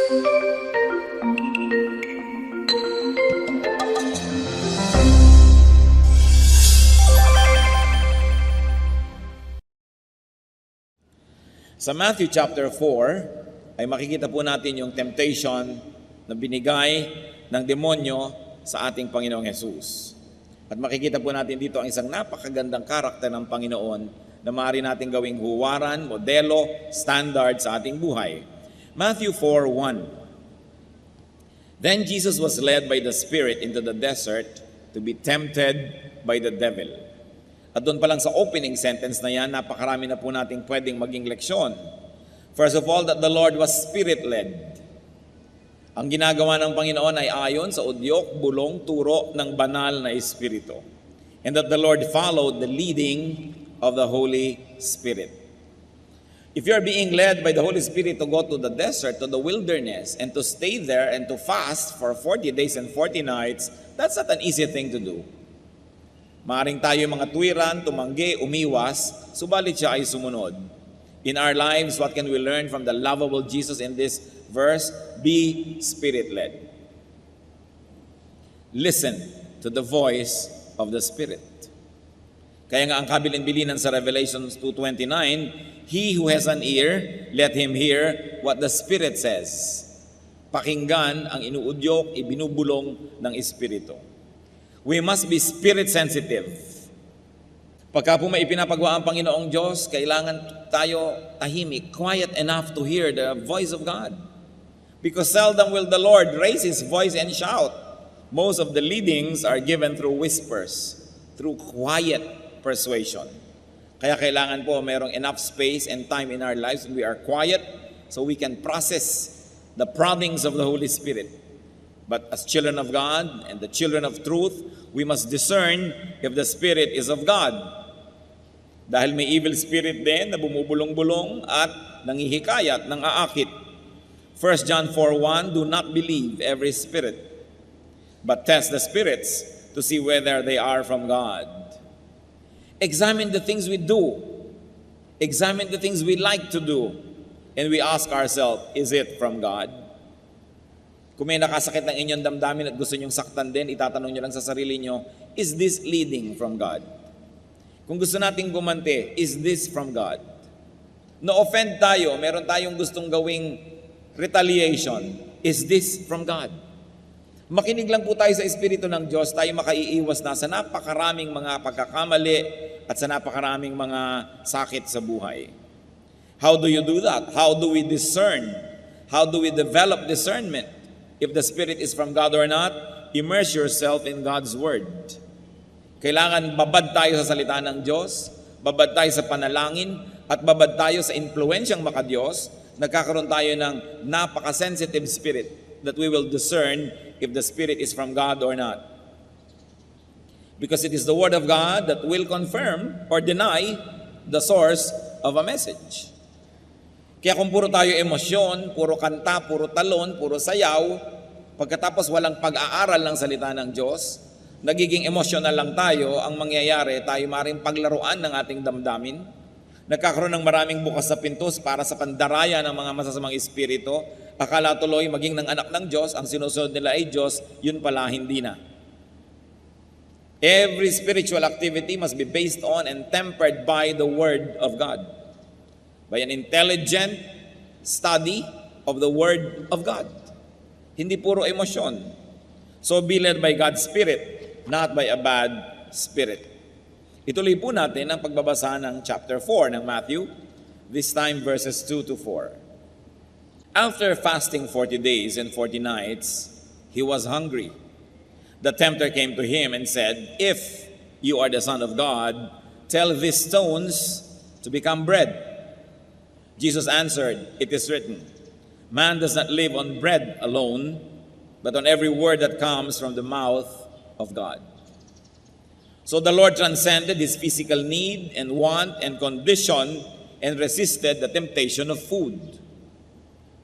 Sa Matthew chapter 4, ay makikita po natin yung temptation na binigay ng demonyo sa ating Panginoong Hesus. At makikita po natin dito ang isang napakagandang karakter ng Panginoon na maaari natin gawing huwaran, modelo, standard sa ating buhay. Matthew 4:1. Then Jesus was led by the Spirit into the desert to be tempted by the devil. At doon pa lang sa opening sentence na yan, napakarami na po nating pwedeng maging leksyon. First of all, that the Lord was Spirit-led. Ang ginagawa ng Panginoon ay ayon sa udyok, bulong, turo ng banal na Espiritu. And that the Lord followed the leading of the Holy Spirit. If you're being led by the Holy Spirit to go to the desert, to the wilderness, and to stay there and to fast for 40 days and 40 nights, that's not an easy thing to do. Maaring tayo mga tuwiran, tumanggi, umiwas, subalit siya ay sumunod. In our lives, what can we learn from the lovable Jesus in this verse? Be Spirit-led. Listen to the voice of the Spirit. Kaya nga ang kabilin-bilinan sa Revelation 2:29, he who has an ear, let him hear what the Spirit says. Pakinggan ang inuudyok, ibinubulong ng Espiritu. We must be spirit sensitive. Pagka po may ipinapagawa ang Panginoong Diyos, kailangan tayo tahimik, quiet enough to hear the voice of God. Because seldom will the Lord raise His voice and shout. Most of the leadings are given through whispers, through quiet persuasion. Kaya kailangan po mayroong enough space and time in our lives when we are quiet so we can process the proddings of the Holy Spirit. But as children of God and the children of truth, we must discern if the Spirit is of God. Dahil may evil spirit din na bumubulong-bulong at nangihikayat ng aakit. 1 John 4:1, do not believe every spirit, but test the spirits to see whether they are from God. Examine the things we do. Examine the things we like to do. And we ask ourselves, is it from God? Kung may nakasakit ng inyong damdamin at gusto nyong saktan din, itatanong nyo lang sa sarili nyo, is this leading from God? Kung gusto nating gumanti, is this from God? No-offend tayo, meron tayong gustong gawing retaliation, is this from God? Makinig lang po tayo sa Espiritu ng Diyos, tayo makaiiwas na sa napakaraming mga pagkakamali at sa napakaraming mga sakit sa buhay. How do you do that? How do we discern? How do we develop discernment? If the Spirit is from God or not, immerse yourself in God's Word. Kailangan babad tayo sa salita ng Diyos, babad tayo sa panalangin, at babad tayo sa impluensyang makadiyos, nagkakaroon tayo ng napaka-sensitive spirit that we will discern if the Spirit is from God or not. Because it is the Word of God that will confirm or deny the source of a message. Kaya kung puro tayo emosyon, puro kanta, puro talon, puro sayaw, pagkatapos walang pag-aaral ng salita ng Diyos, nagiging emosyonal lang tayo, ang mangyayari, tayo maaaring paglaruan ng ating damdamin, nagkakaroon ng maraming bukas sa pintos para sa pandaraya ng mga masasamang espiritu, akala tuloy maging ng anak ng Diyos, ang sinusunod nila ay Diyos, yun pala hindi na. Every spiritual activity must be based on and tempered by the Word of God. By an intelligent study of the Word of God. Hindi puro emosyon. So be led by God's Spirit, not by a bad spirit. Ituloy po natin ang pagbabasa ng chapter 4 ng Matthew, this time verses 2 to 4. After fasting 40 days and 40 nights, he was hungry. The tempter came to him and said, if you are the Son of God, tell these stones to become bread. Jesus answered, it is written, man does not live on bread alone, but on every word that comes from the mouth of God. So the Lord transcended his physical need and want and condition and resisted the temptation of food.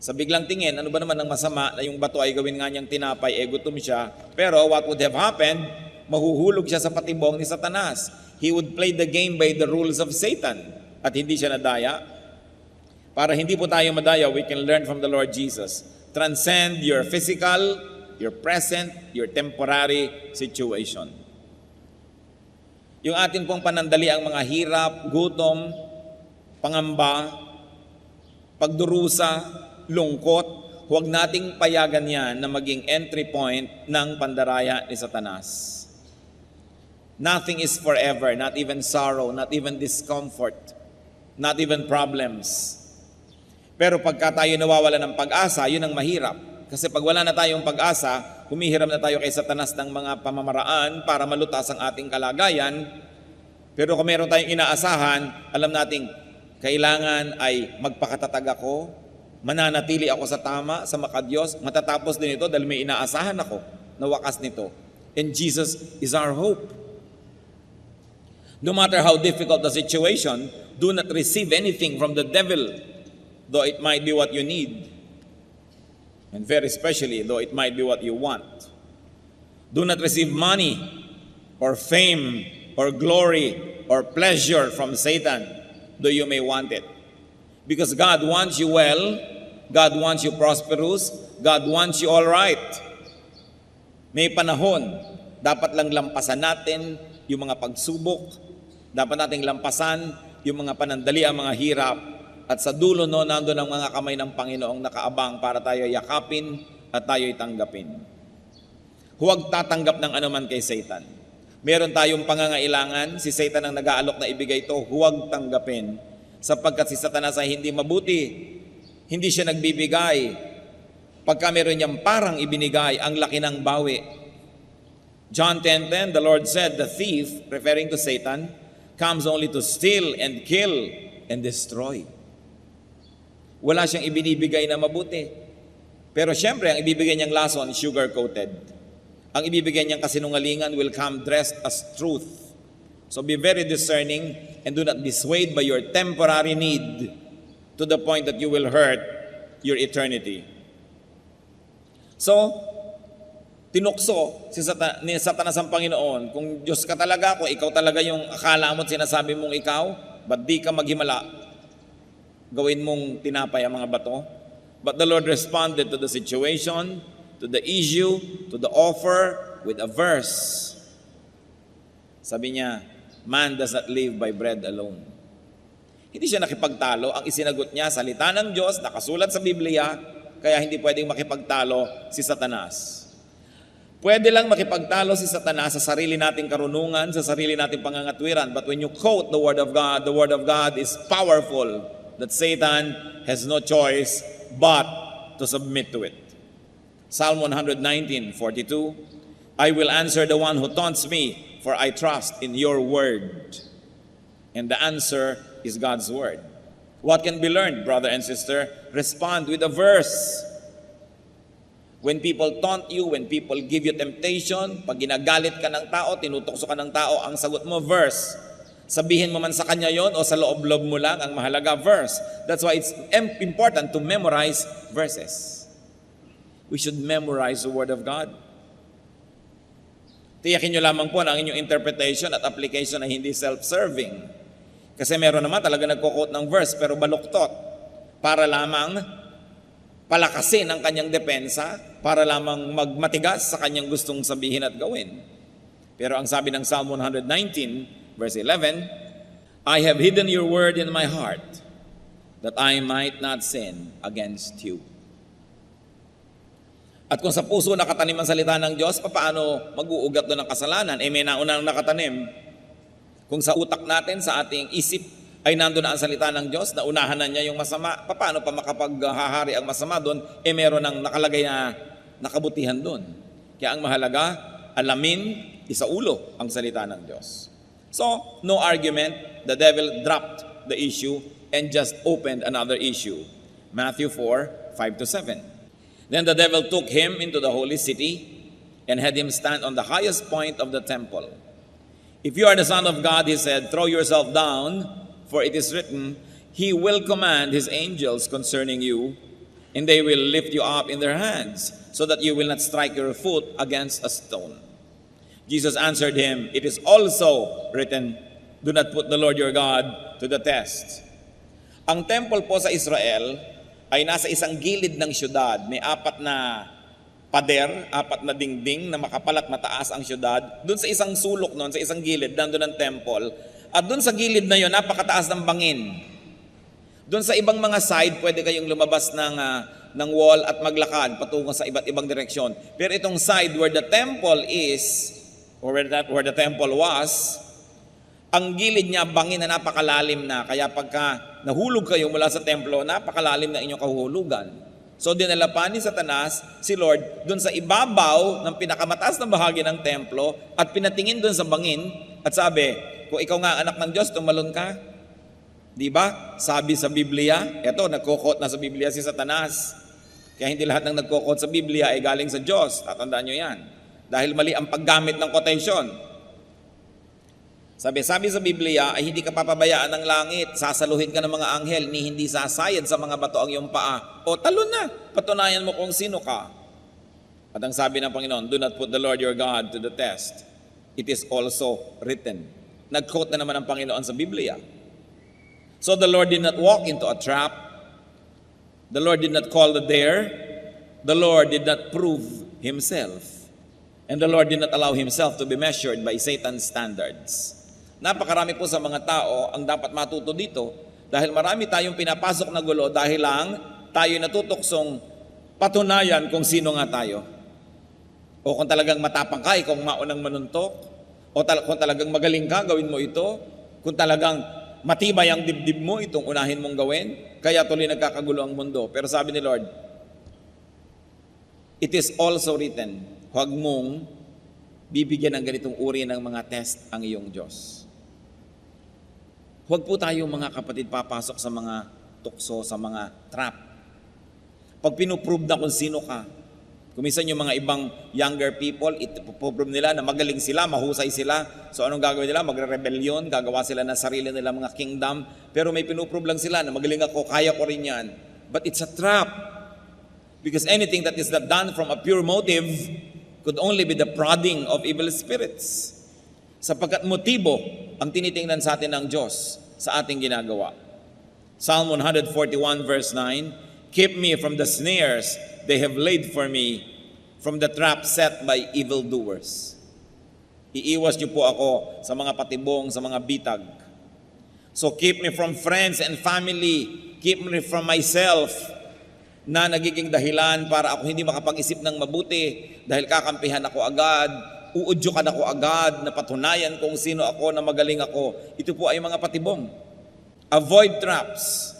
Sa biglang tingin, ano ba naman ang masama na yung bato ay gawin nga niyang tinapay, gutom siya. Pero what would have happened? Mahuhulog siya sa patibong ni Satanas. He would play the game by the rules of Satan. At hindi siya nadaya. Para hindi po tayo madaya, we can learn from the Lord Jesus transcend your physical, your present, your temporary situation. Yung atin pong panandali ang mga hirap, gutom, pangamba, pagdurusa, lungkot, huwag nating payagan yan na maging entry point ng pandaraya ni Satanas. Nothing is forever, not even sorrow, not even discomfort, not even problems. Pero pagka tayo nawawala ng pag-asa, yun ang mahirap. Kasi pag wala na tayong pag-asa, humihiram na tayo kay Satanas ng mga pamamaraan para malutas ang ating kalagayan. Pero kung meron tayong inaasahan, alam nating kailangan ay magpakatatag ako, mananatili ako sa tama, sa makadiyos, matatapos din ito dahil may inaasahan ako na wakas nito. And Jesus is our hope. No matter how difficult the situation, do not receive anything from the devil, though it might be what you need. And very especially, though it might be what you want. Do not receive money or fame or glory or pleasure from Satan, though you may want it. Because God wants you well, God wants you prosperous, God wants you all right. May panahon, dapat lang lampasan natin yung mga pagsubok, dapat nating lampasan yung mga panandali, ang mga hirap, at sa dulo no, nandun ang mga kamay ng Panginoong nakaabang para tayo yakapin at tayo'y tanggapin. Huwag tatanggap ng anuman kay Satan. Meron tayong pangangailangan, si Satan ang nag-aalok na ibigay ito, huwag tanggapin. Sapagkat si Satanas ay hindi mabuti, hindi siya nagbibigay. Pagka meron niyang parang ibinigay, ang laki ng bawi. John 10:10, the Lord said, the thief, referring to Satan, comes only to steal and kill and destroy. Wala siyang ibinibigay na mabuti. Pero syempre, ang ibibigay niyang lason, sugar-coated. Ang ibibigay niyang kasinungalingan will come dressed as truth. So be very discerning and do not be swayed by your temporary need to the point that you will hurt your eternity. So, tinukso ni Satanas ang Panginoon. Kung Diyos ka talaga, kung ikaw talaga yung akala mo at sinasabi mong ikaw, ba't di ka maghimala? Gawin mong tinapay ang mga bato. But the Lord responded to the situation, to the issue, to the offer with a verse. Sabi niya, man does not live by bread alone. Hindi siya nakipagtalo. Ang isinagot niya, salita ng Diyos, nakasulat sa Biblia, kaya hindi pwedeng makipagtalo si Satanas. Pwede lang makipagtalo si Satanas sa sarili nating karunungan, sa sarili nating pangangatwiran. But when you quote the Word of God is powerful, that Satan has no choice but to submit to it. Psalm 119:42, I will answer the one who taunts me, for I trust in your word. And the answer is God's word. What can be learned, brother and sister? Respond with a verse. When people taunt you, when people give you temptation, pag ginagalit ka ng tao, tinutokso ka ng tao, ang sagot mo, verse. Sabihin mo man sa kanya yon o sa loob-loob mo lang, ang mahalaga, verse. That's why it's important to memorize verses. We should memorize the Word of God. Tiyakin nyo lamang po na ang inyong interpretation at application ay hindi self-serving. Kasi meron naman talaga nagko-quote ng verse pero baluktot para lamang palakasin ang kanyang depensa, para lamang magmatigas sa kanyang gustong sabihin at gawin. Pero ang sabi ng Psalm 119, verse 11, I have hidden your word in my heart that I might not sin against you. At kung sa puso nakatanim ang salita ng Diyos, paano mag-uugat doon ng kasalanan? May naunang nakatanim. Kung sa utak natin, sa ating isip, ay nandun na ang salita ng Diyos, naunahan na niya yung masama, paano pa makapaghahari ang masama doon? Meron ng nakalagay na nakabutihan doon. Kaya ang mahalaga, alamin, isaulo ang salita ng Diyos. So, no argument, the devil dropped the issue and just opened another issue. Matthew 4:5-7. Then the devil took him into the holy city and had him stand on the highest point of the temple. If you are the Son of God, he said, throw yourself down, for it is written, he will command his angels concerning you, and they will lift you up in their hands, so that you will not strike your foot against a stone. Jesus answered him, it is also written, do not put the Lord your God to the test. Ang temple po sa Israel ay nasa isang gilid ng syudad. May 4 na pader, 4 na dingding na makapal at mataas ang syudad. Doon sa isang sulok noon, sa isang gilid, nandun ang temple. At doon sa gilid na yon, napakataas ng bangin. Doon sa ibang mga side, pwede kayong lumabas ng wall at maglakad patungo sa iba't ibang direksyon. Pero itong side where the temple is, or where the temple was, ang gilid niya bangin na napakalalim na. Kaya pagka nahulog kayo mula sa templo, napakalalim na inyong kahuhulugan. So dinala pa ni Satanas si Lord doon sa ibabaw ng pinakamataas na bahagi ng templo at pinatingin doon sa bangin at sabi, kung ikaw nga anak ng Diyos, tumalon ka. Di ba? Sabi sa Biblia, eto, nagkukot na sa Biblia si Satanas. Kaya hindi lahat ng nagkukot sa Biblia ay galing sa Diyos. Tatandaan nyo yan. Dahil mali ang paggamit ng quotation. Sabi sa Biblia ay hindi ka papabayaan ng langit, sasaluhin ka ng mga anghel, ni hindi sasayad sa mga bato ang iyong paa. O talon na, patunayan mo kung sino ka. At ang sabi ng Panginoon, do not put the Lord your God to the test. It is also written. Nag-quote na naman ang Panginoon sa Biblia. So the Lord did not walk into a trap. The Lord did not call the dare. The Lord did not prove Himself. And the Lord did not allow Himself to be measured by Satan's standards. Napakarami po sa mga tao ang dapat matuto dito dahil marami tayong pinapasok na gulo dahil lang tayo natutuksong patunayan kung sino nga tayo. O kung talagang matapang ka, ikaw maunang manuntok. O kung talagang magaling ka, gawin mo ito. Kung talagang matibay ang dibdib mo, itong unahin mong gawin. Kaya tuloy nagkakagulo ang mundo. Pero sabi ni Lord, it is also written, huwag mong bibigyan ng ganitong uri ng mga test ang iyong Diyos. Huwag po tayo mga kapatid papasok sa mga tukso, sa mga trap. Pag pinuprove na kung sino ka, kuminsan yung mga ibang younger people, ipoprove nila na magaling sila, mahusay sila. So anong gagawin nila? Magre-rebellion, gagawa sila ng sarili nila mga kingdom. Pero may pinuprove lang sila na magaling ako, kaya ko rin yan. But it's a trap. Because anything that is not done from a pure motive could only be the prodding of evil spirits. Sapagkat motibo ang tinitingnan sa atin ng Diyos sa ating ginagawa. Psalm 141 verse 9, keep me from the snares they have laid for me, from the trap set by evildoers. Iiwas niyo po ako sa mga patibong, sa mga bitag. So keep me from friends and family, keep me from myself, na nagiging dahilan para ako hindi makapag-isip ng mabuti dahil kakampihan ako agad, uudyukan ako agad na patunayan kung sino ako, na magaling ako. Ito po ay mga patibong. Avoid traps.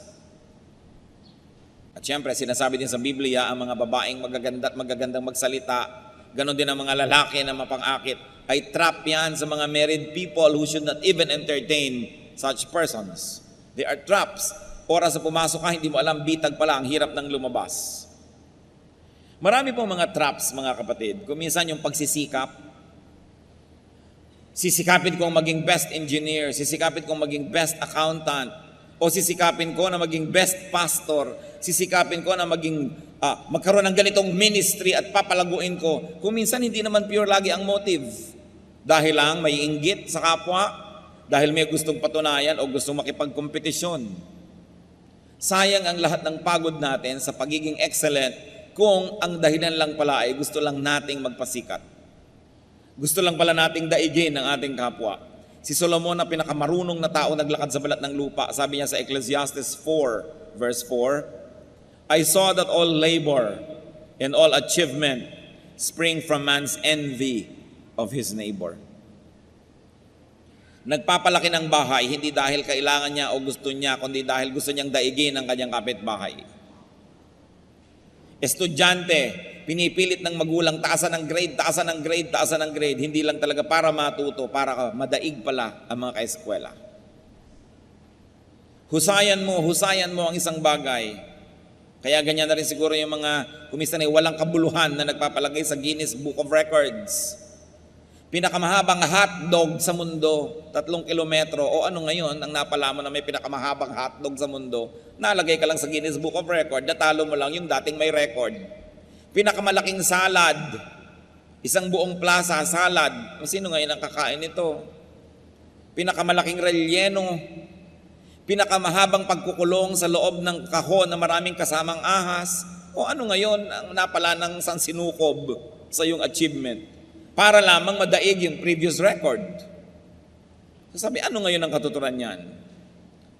At syempre, sinasabi din sa Biblia, ang mga babaeng magaganda at magagandang magsalita, ganon din ang mga lalaki na mapang-akit, ay trap yan sa mga married people who should not even entertain such persons. They are traps. Oras na pumasok ka, hindi mo alam, bitag pala, ang hirap ng lumabas. Marami pong mga traps, mga kapatid. Kung minsan yung pagsisikap, sisikapin kong maging best engineer, sisikapin kong maging best accountant, o sisikapin ko na maging best pastor, sisikapin ko na maging magkaroon ng ganitong ministry at papalaguin ko. Kung minsan hindi naman pure lagi ang motive. Dahil lang may inggit sa kapwa, dahil may gustong patunayan o gustong makipagkompetisyon. Sayang ang lahat ng pagod natin sa pagiging excellent kung ang dahilan lang pala ay gusto lang nating magpasikat. Gusto lang pala nating daigin ang ating kapwa. Si Solomon na pinakamarunong na tao naglakad sa balat ng lupa, sabi niya sa Ecclesiastes 4 verse 4, I saw that all labor and all achievement spring from man's envy of his neighbor. Nagpapalaki ng bahay, hindi dahil kailangan niya o gusto niya, kundi dahil gusto niyang daigin ang kanyang kapitbahay. Estudyante, pinipilit ng magulang, taasan ng grade, taasan ng grade, taasan ng grade. Hindi lang talaga para matuto, para madaig pala ang mga kaeskwela. Husayan mo ang isang bagay. Kaya ganyan na rin siguro yung mga kumisan ay walang kabuluhan na nagpapalagay sa Guinness Book of Records. Pinakamahabang hotdog sa mundo, 3 kilometro. O ano ngayon, ang napala mo na may pinakamahabang hotdog sa mundo, nalagay ka lang sa Guinness Book of Record, natalo mo lang yung dating may record. Pinakamalaking salad, isang buong plaza, salad. Sino ngayon ang kakain nito? Pinakamalaking relleno, pinakamahabang pagkukulong sa loob ng kahon na maraming kasamang ahas, o ano ngayon ang napala ng sansinukob sa iyong achievement para lamang madaig yung previous record. So sabi, ano ngayon ang katuturan niyan?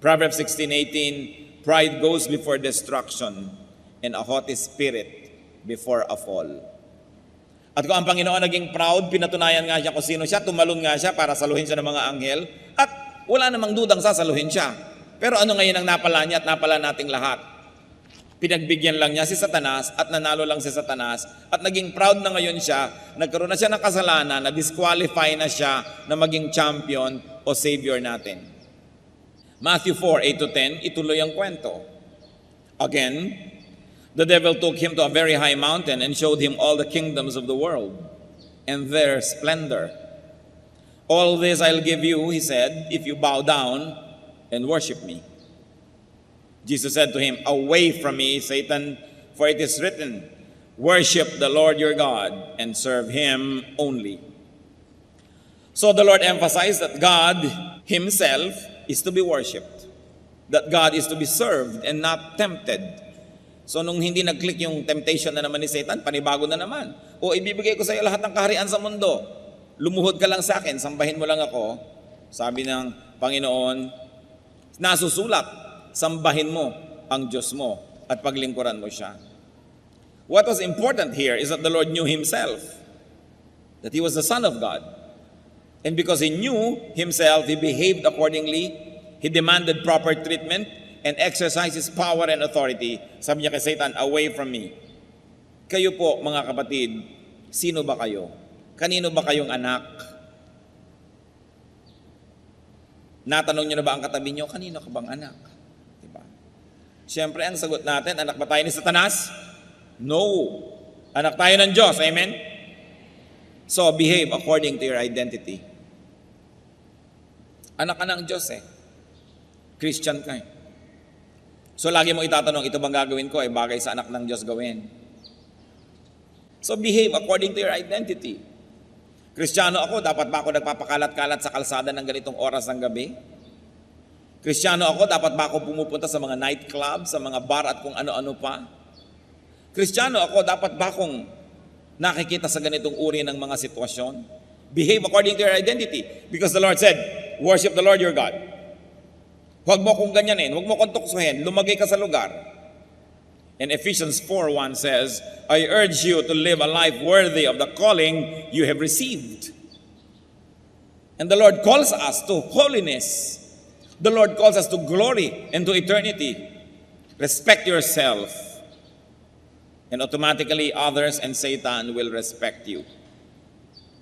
Proverbs 16:18, pride goes before destruction and a haughty spirit before a fall. At kung ang Panginoon naging proud, pinatunayan nga siya kung sino siya, tumalon nga siya para saluhin siya ng mga anghel, at wala namang dudang sasaluhin siya. Pero ano ngayon ang napala niya at napala nating lahat? Pinagbigyan lang niya si Satanas at nanalo lang si Satanas at naging proud na ngayon siya, nagkaroon na siya ng kasalanan, na-disqualify na siya na maging champion o savior natin. Matthew 4:8-10, ituloy ang kwento. Again, the devil took him to a very high mountain and showed him all the kingdoms of the world and their splendor. All this I'll give you, he said, if you bow down and worship me. Jesus said to him, away from me, Satan, for it is written, worship the Lord your God and serve him only. So the Lord emphasized that God himself is to be worshipped, that God is to be served and not tempted. So nung hindi nag-click yung temptation na naman ni Satan, panibago na naman. O ibibigay ko sa iyo lahat ng kaharian sa mundo. Lumuhod ka lang sa akin, sambahin mo lang ako. Sabi ng Panginoon, nasusulat, sambahin mo ang Diyos mo at paglingkuran mo siya. What was important here is that the Lord knew himself, that he was the Son of God. And because he knew himself, he behaved accordingly. He demanded proper treatment and exercised his power and authority. Sabi niya kay Satan, away from me. Kayo po, mga kapatid, sino ba kayo? Kanino ba kayong anak? Natanong niyo na ba ang katabi niyo, kanino ka bang anak? Diba? Siyempre, ang sagot natin, anak ba tayo ni Satanas? No. Anak tayo ng Diyos. Amen? So, behave according to your identity. Anak ka ng Diyos eh. Christian ka eh. So, lagi mo itatanong, ito bang gagawin ko ay bagay sa anak ng Diyos gawin? So, behave according to your identity. Kristiyano ako, dapat ba ako nagpapakalat-kalat sa kalsada ng ganitong oras ng gabi? Kristiyano ako, dapat ba ako pumupunta sa mga nightclub, sa mga bar at kung ano-ano pa? Kristiyano ako, dapat ba akong nakikita sa ganitong uri ng mga sitwasyon? Behave according to your identity. Because the Lord said, worship the Lord your God. Huwag mo kong ganyanin, huwag mo kong tuksuhin, lumagay ka sa lugar. And Ephesians 4:1 says, I urge you to live a life worthy of the calling you have received. And the Lord calls us to holiness. The Lord calls us to glory and to eternity. Respect yourself. And automatically others and Satan will respect you.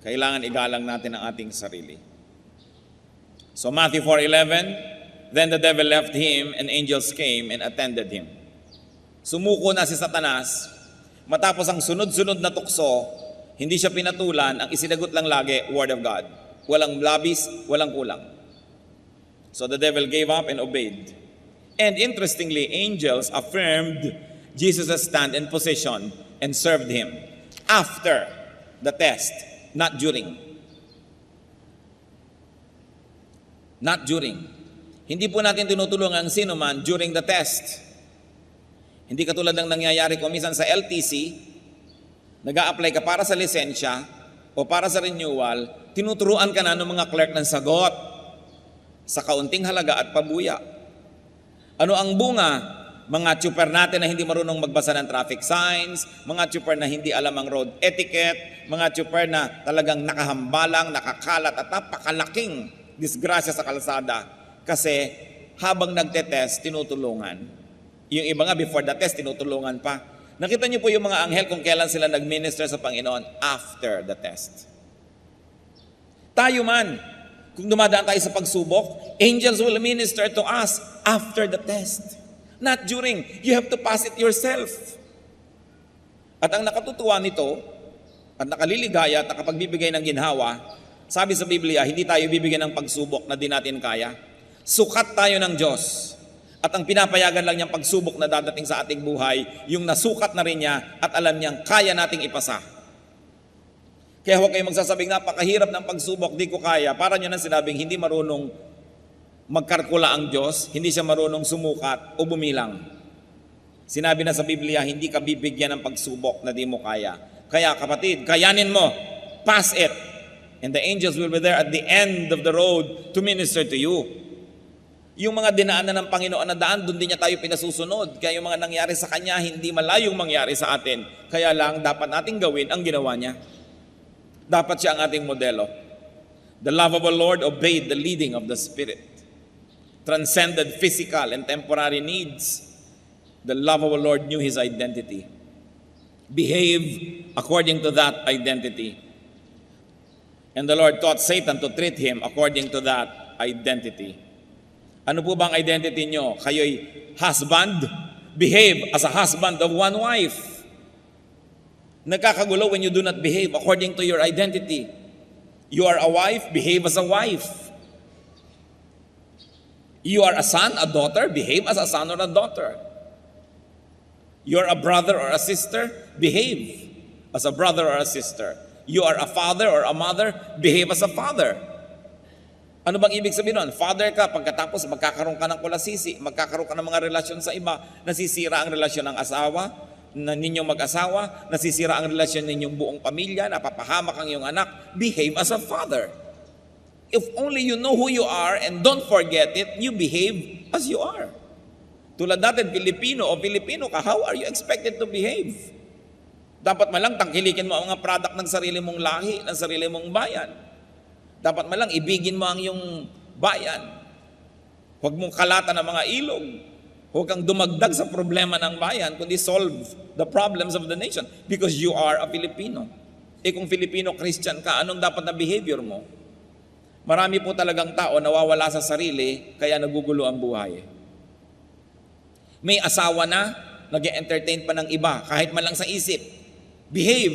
Kailangan igalang natin ang ating sarili. So Matthew 4:11, then the devil left him and angels came and attended him. Sumuko na si Satanas, matapos ang sunod-sunod na tukso, hindi siya pinatulan, ang isinagot lang lagi, Word of God. Walang labis, walang kulang. So the devil gave up and obeyed. And interestingly, angels affirmed Jesus' stand and position and served him after the test, not during. Not during. Hindi po natin tinutulungan ang sino man during the test. Hindi katulad ng nangyayari ko minsan sa LTC, nag-a-apply ka para sa lisensya o para sa renewal, tinuturuan ka na ng mga clerk ng sagot sa kaunting halaga at pabuya. Ano ang bunga? Mga tsuper natin na hindi marunong magbasa ng traffic signs, mga tsuper na hindi alam ang road etiquette, mga tsuper na talagang nakahambalang, nakakalat at napakalaking disgrasya sa kalsada kasi habang nagtetest, tinutulungan. Yung iba nga before the test, tinutulungan pa. Nakita niyo po yung mga anghel kung kailan sila nag-minister sa Panginoon after the test. Tayo man, kung dumadaan tayo sa pagsubok, angels will minister to us after the test. Not during. You have to pass it yourself. At ang nakatutuwa nito, at nakaliligaya at nakapagbibigay ng ginhawa, sabi sa Biblia, hindi tayo bibigyan ng pagsubok na di natin kaya. Sukat tayo ng Diyos. At ang pinapayagan lang niyang pagsubok na dadating sa ating buhay, yung nasukat na rin niya at alam niyang kaya nating ipasa. Kaya huwag kayong magsasabing napakahirap ng pagsubok, di ko kaya. Para niyo nang sinabing hindi marunong magkalkula ang Diyos, hindi siya marunong sumukat o bumilang. Sinabi na sa Biblia, hindi ka bibigyan ng pagsubok na di mo kaya. Kaya kapatid, kayanin mo, pass it. And the angels will be there at the end of the road to minister to you. Yung mga dinaanan ng Panginoon na daan, doon din niya tayo pinasusunod. Kaya yung mga nangyari sa Kanya, hindi malayong mangyari sa atin. Kaya lang, dapat nating gawin ang ginawa niya. Dapat siya ang ating modelo. The lovable Lord obeyed the leading of the Spirit. Transcended physical and temporary needs. The lovable Lord knew His identity. Behave according to that identity. And the Lord taught Satan to treat him according to that identity. Ano po bang identity nyo? Kayo'y husband? Behave as a husband of one wife. Nagkakagulo when you do not behave according to your identity. You are a wife, behave as a wife. You are a son, a daughter, behave as a son or a daughter. You are a brother or a sister, behave as a brother or a sister. You are a father or a mother, behave as a father. Ano bang ibig sabihin nun? Father ka, pagkatapos magkakaroon ka ng kulasisi, magkakaroon ka ng mga relasyon sa iba, nasisira ang relasyon ng asawa, na ninyong mag-asawa, nasisira ang relasyon ninyong buong pamilya, napapahamak ang iyong anak, behave as a father. If only you know who you are and don't forget it, you behave as you are. Tulad natin, Pilipino ka, how are you expected to behave? Dapat malang tangkilikin mo ang mga product ng sarili mong lahi, ng sarili mong bayan. Dapat malang ibigin mo ang iyong bayan. Huwag mong kalatan ng mga ilog. Huwag kang dumagdag sa problema ng bayan, kundi solve the problems of the nation because you are a Filipino. Kung Filipino Christian ka, anong dapat na behavior mo? Marami po talagang tao nawawala sa sarili, kaya nagugulo ang buhay. May asawa na, nag-entertain pa ng iba, kahit man lang sa isip. Behave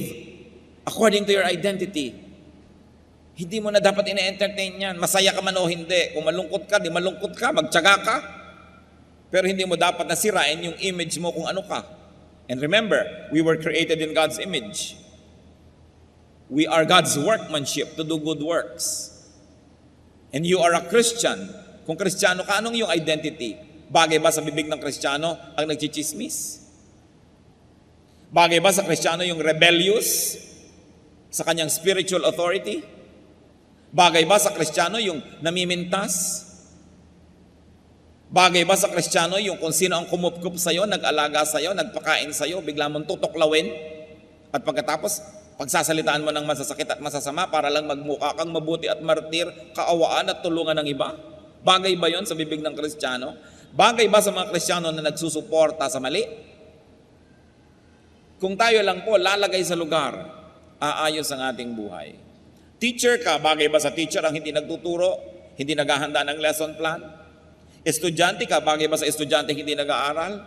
according to your identity. Hindi mo na dapat ina-entertain yan. Masaya ka man o hindi. Kung malungkot ka, di malungkot ka, magtiyaga ka. Pero hindi mo dapat nasirain yung image mo kung ano ka. And remember, we were created in God's image. We are God's workmanship to do good works. And you are a Christian. Kung Kristiyano ka, anong yung identity? Bagay ba sa bibig ng Kristiyano ang nagchichismis? Bagay ba sa Kristiyano yung rebellious sa kanyang spiritual authority? Bagay ba sa Kristiyano yung namimintas? Bagay ba sa Kristiyano yung kung sino ang kumupkup sa'yo, nag-alaga sa'yo, nagpakain sa'yo, bigla mong tutuklawin? At pagkatapos, pagsasalitaan mo ng masasakit at masasama para lang magmukha kang mabuti at martir, kaawaan at tulungan ng iba? Bagay ba yon sa bibig ng Kristiyano? Bagay ba sa mga Kristiyano na nagsusuporta sa mali? Kung tayo lang po lalagay sa lugar, aayos ang ating buhay. Teacher ka, bagay ba sa teacher ang hindi nagtuturo, hindi naghahanda ng lesson plan? Estudyante ka, bagay ba sa estudyante hindi nag-aaral?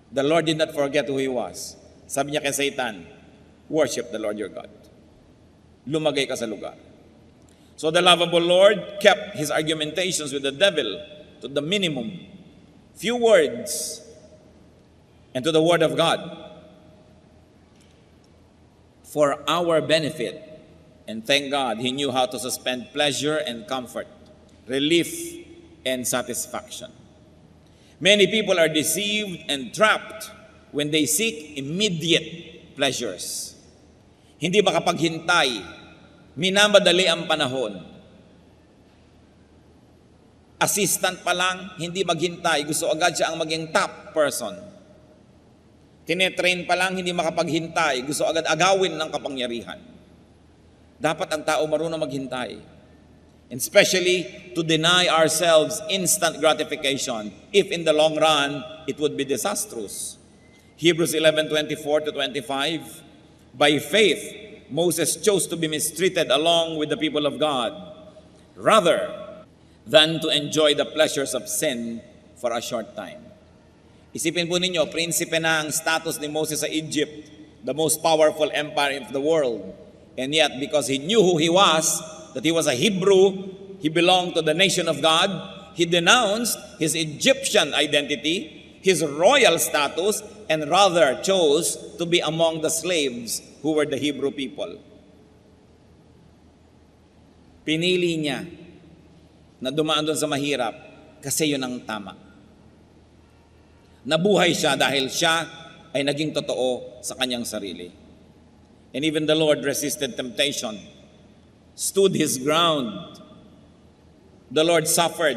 The Lord did not forget who He was. Sabi niya kay Satan, worship the Lord your God. Lumagay ka sa lugar. So the lovable Lord kept His argumentations with the devil to the minimum. Few words and to the Word of God for our benefit. And thank God, He knew how to suspend pleasure and comfort, relief and satisfaction. Many people are deceived and trapped when they seek immediate pleasures. Hindi makapaghintay, minamadali ang panahon. Assistant pa lang, hindi maghintay, gusto agad siya ang maging top person. Tinetrain pa lang, hindi makapaghintay, gusto agad agawin ng kapangyarihan. Dapat ang tao marunong maghintay. And especially to deny ourselves instant gratification if in the long run it would be disastrous. Hebrews 11:24 to 25. By faith, Moses chose to be mistreated along with the people of God rather than to enjoy the pleasures of sin for a short time. Isipin po ninyo, prinsipe na ang status ni Moses sa Egypt, the most powerful empire of the world. And yet, because he knew who he was, that he was a Hebrew, he belonged to the nation of God, he denounced his Egyptian identity, his royal status, and rather chose to be among the slaves who were the Hebrew people. Pinili niya na dumaan doon sa mahirap kasi yun ang tama. Nabuhay siya dahil siya ay naging totoo sa kanyang sarili. And even the Lord resisted temptation, stood His ground. The Lord suffered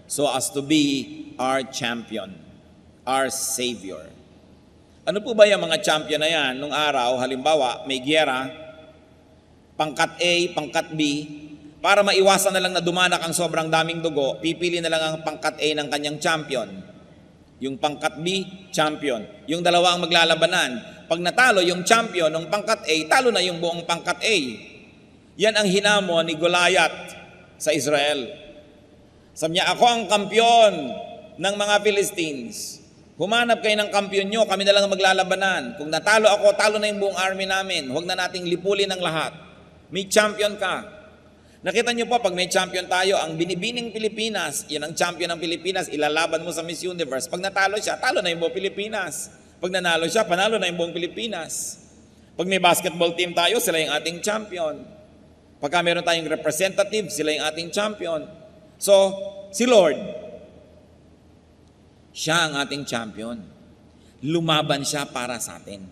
so as to be our champion, our Savior. Ano po ba yung mga champion na yan? Nung araw, halimbawa, may giyera, pangkat A, pangkat B, para maiwasan na lang na dumanak ang sobrang daming dugo, pipili na lang ang pangkat A ng kanyang champion. Yung pangkat B, champion. Yung dalawa ang maglalabanan. Pag natalo yung champion ng pangkat A, talo na yung buong pangkat A. Yan ang hinamon ni Goliath sa Israel. Sabi niya, ako ang kampiyon ng mga Philistines. Humanap kayo ng kampiyon nyo, kami na lang ang maglalabanan. Kung natalo ako, talo na yung buong army namin. Huwag na nating lipulin ang lahat. May champion ka. Nakita niyo po, pag may champion tayo, ang binibining Pilipinas, yan ang champion ng Pilipinas, ilalaban mo sa Miss Universe. Pag natalo siya, talo na yung buong Pilipinas. Pag nanalo siya, panalo na yung buong Pilipinas. Pag may basketball team tayo, sila yung ating champion. Pagka meron tayong representative, sila yung ating champion. So, si Lord, siya ang ating champion. Lumaban siya para sa atin.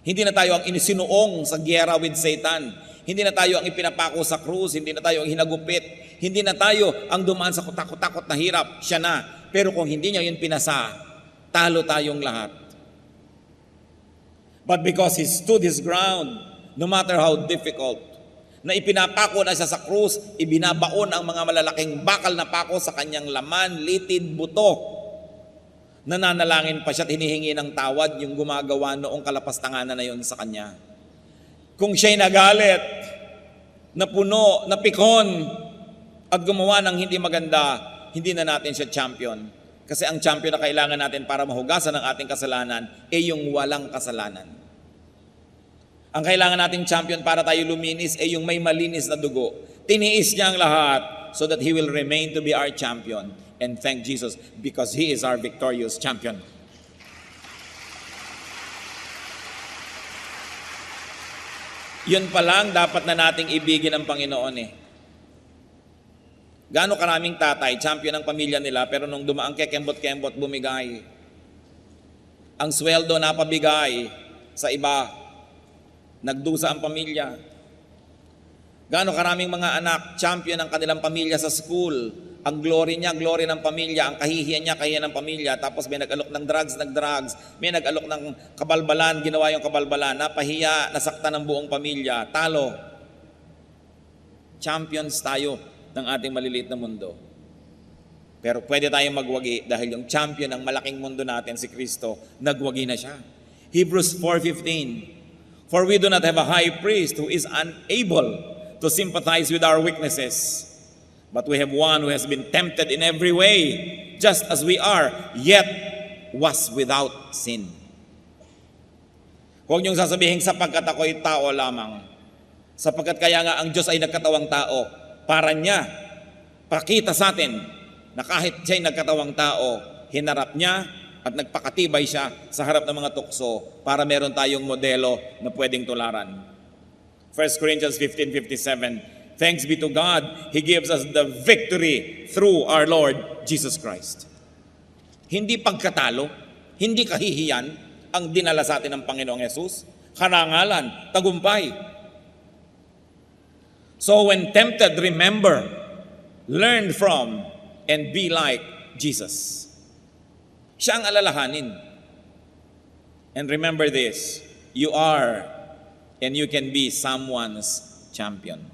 Hindi na tayo ang inisinuong sa giyera with Satan. Hindi na tayo ang ipinapako sa krus, hindi na tayo ang hinagupit, hindi na tayo ang dumaan sa kutakot-takot na hirap, siya na. Pero kung hindi niya yun pinasa, talo tayong lahat. But because He stood His ground, no matter how difficult, na ipinapako na siya sa krus, ibinabaon ang mga malalaking bakal na pako sa kanyang laman, litid, buto. Nananalangin pa siya at hinihingi ng tawad yung gumagawa noong kalapastanganan na yun sa kanya. Kung siya'y nagalit, napuno, napikon, at gumawa ng hindi maganda, hindi na natin siya champion. Kasi ang champion na kailangan natin para mahugasan ang ating kasalanan ay yung walang kasalanan. Ang kailangan nating champion para tayo luminis ay yung may malinis na dugo. Tiniis niya ang lahat so that He will remain to be our champion. And thank Jesus because He is our victorious champion. Yun pa lang dapat na nating ibigin ang Panginoon eh. Gaano karaming tatay, champion ng pamilya nila, pero nung dumaang kekembot-kembot, bumigay. Ang sweldo napabigay sa iba, nagdusa ang pamilya. Gaano karaming mga anak, champion ng kanilang pamilya sa school, ang glory niya, glory ng pamilya, ang kahihiyan niya, kahihiyan ng pamilya, tapos may nag-alok ng drugs, may nag-alok ng kabalbalan, ginawa yung kabalbalan, napahiya, nasaktan ng buong pamilya, talo. Champions tayo ng ating maliliit na mundo. Pero pwede tayong magwagi dahil yung champion ng malaking mundo natin, si Kristo, nagwagi na siya. Hebrews 4:15, for we do not have a high priest who is unable to sympathize with our weaknesses, but we have one who has been tempted in every way, just as we are, yet was without sin. Huwag niyong sasabihin, sapagkat ako'y tao lamang. Sapagkat kaya nga ang Diyos ay nagkatawang tao, para niya, pakita sa atin, na kahit siya'y nagkatawang tao, hinarap niya at nagpakatibay siya sa harap ng mga tukso para meron tayong modelo na pwedeng tularan. 1 Corinthians 15:57, thanks be to God, He gives us the victory through our Lord Jesus Christ. Hindi pagkatalo, hindi kahihiyan ang dinala sa atin ng Panginoong Yesus. Karangalan, tagumpay. So when tempted, remember, learn from, and be like Jesus. Siya ang alalahanin. And remember this, you are and you can be someone's champion.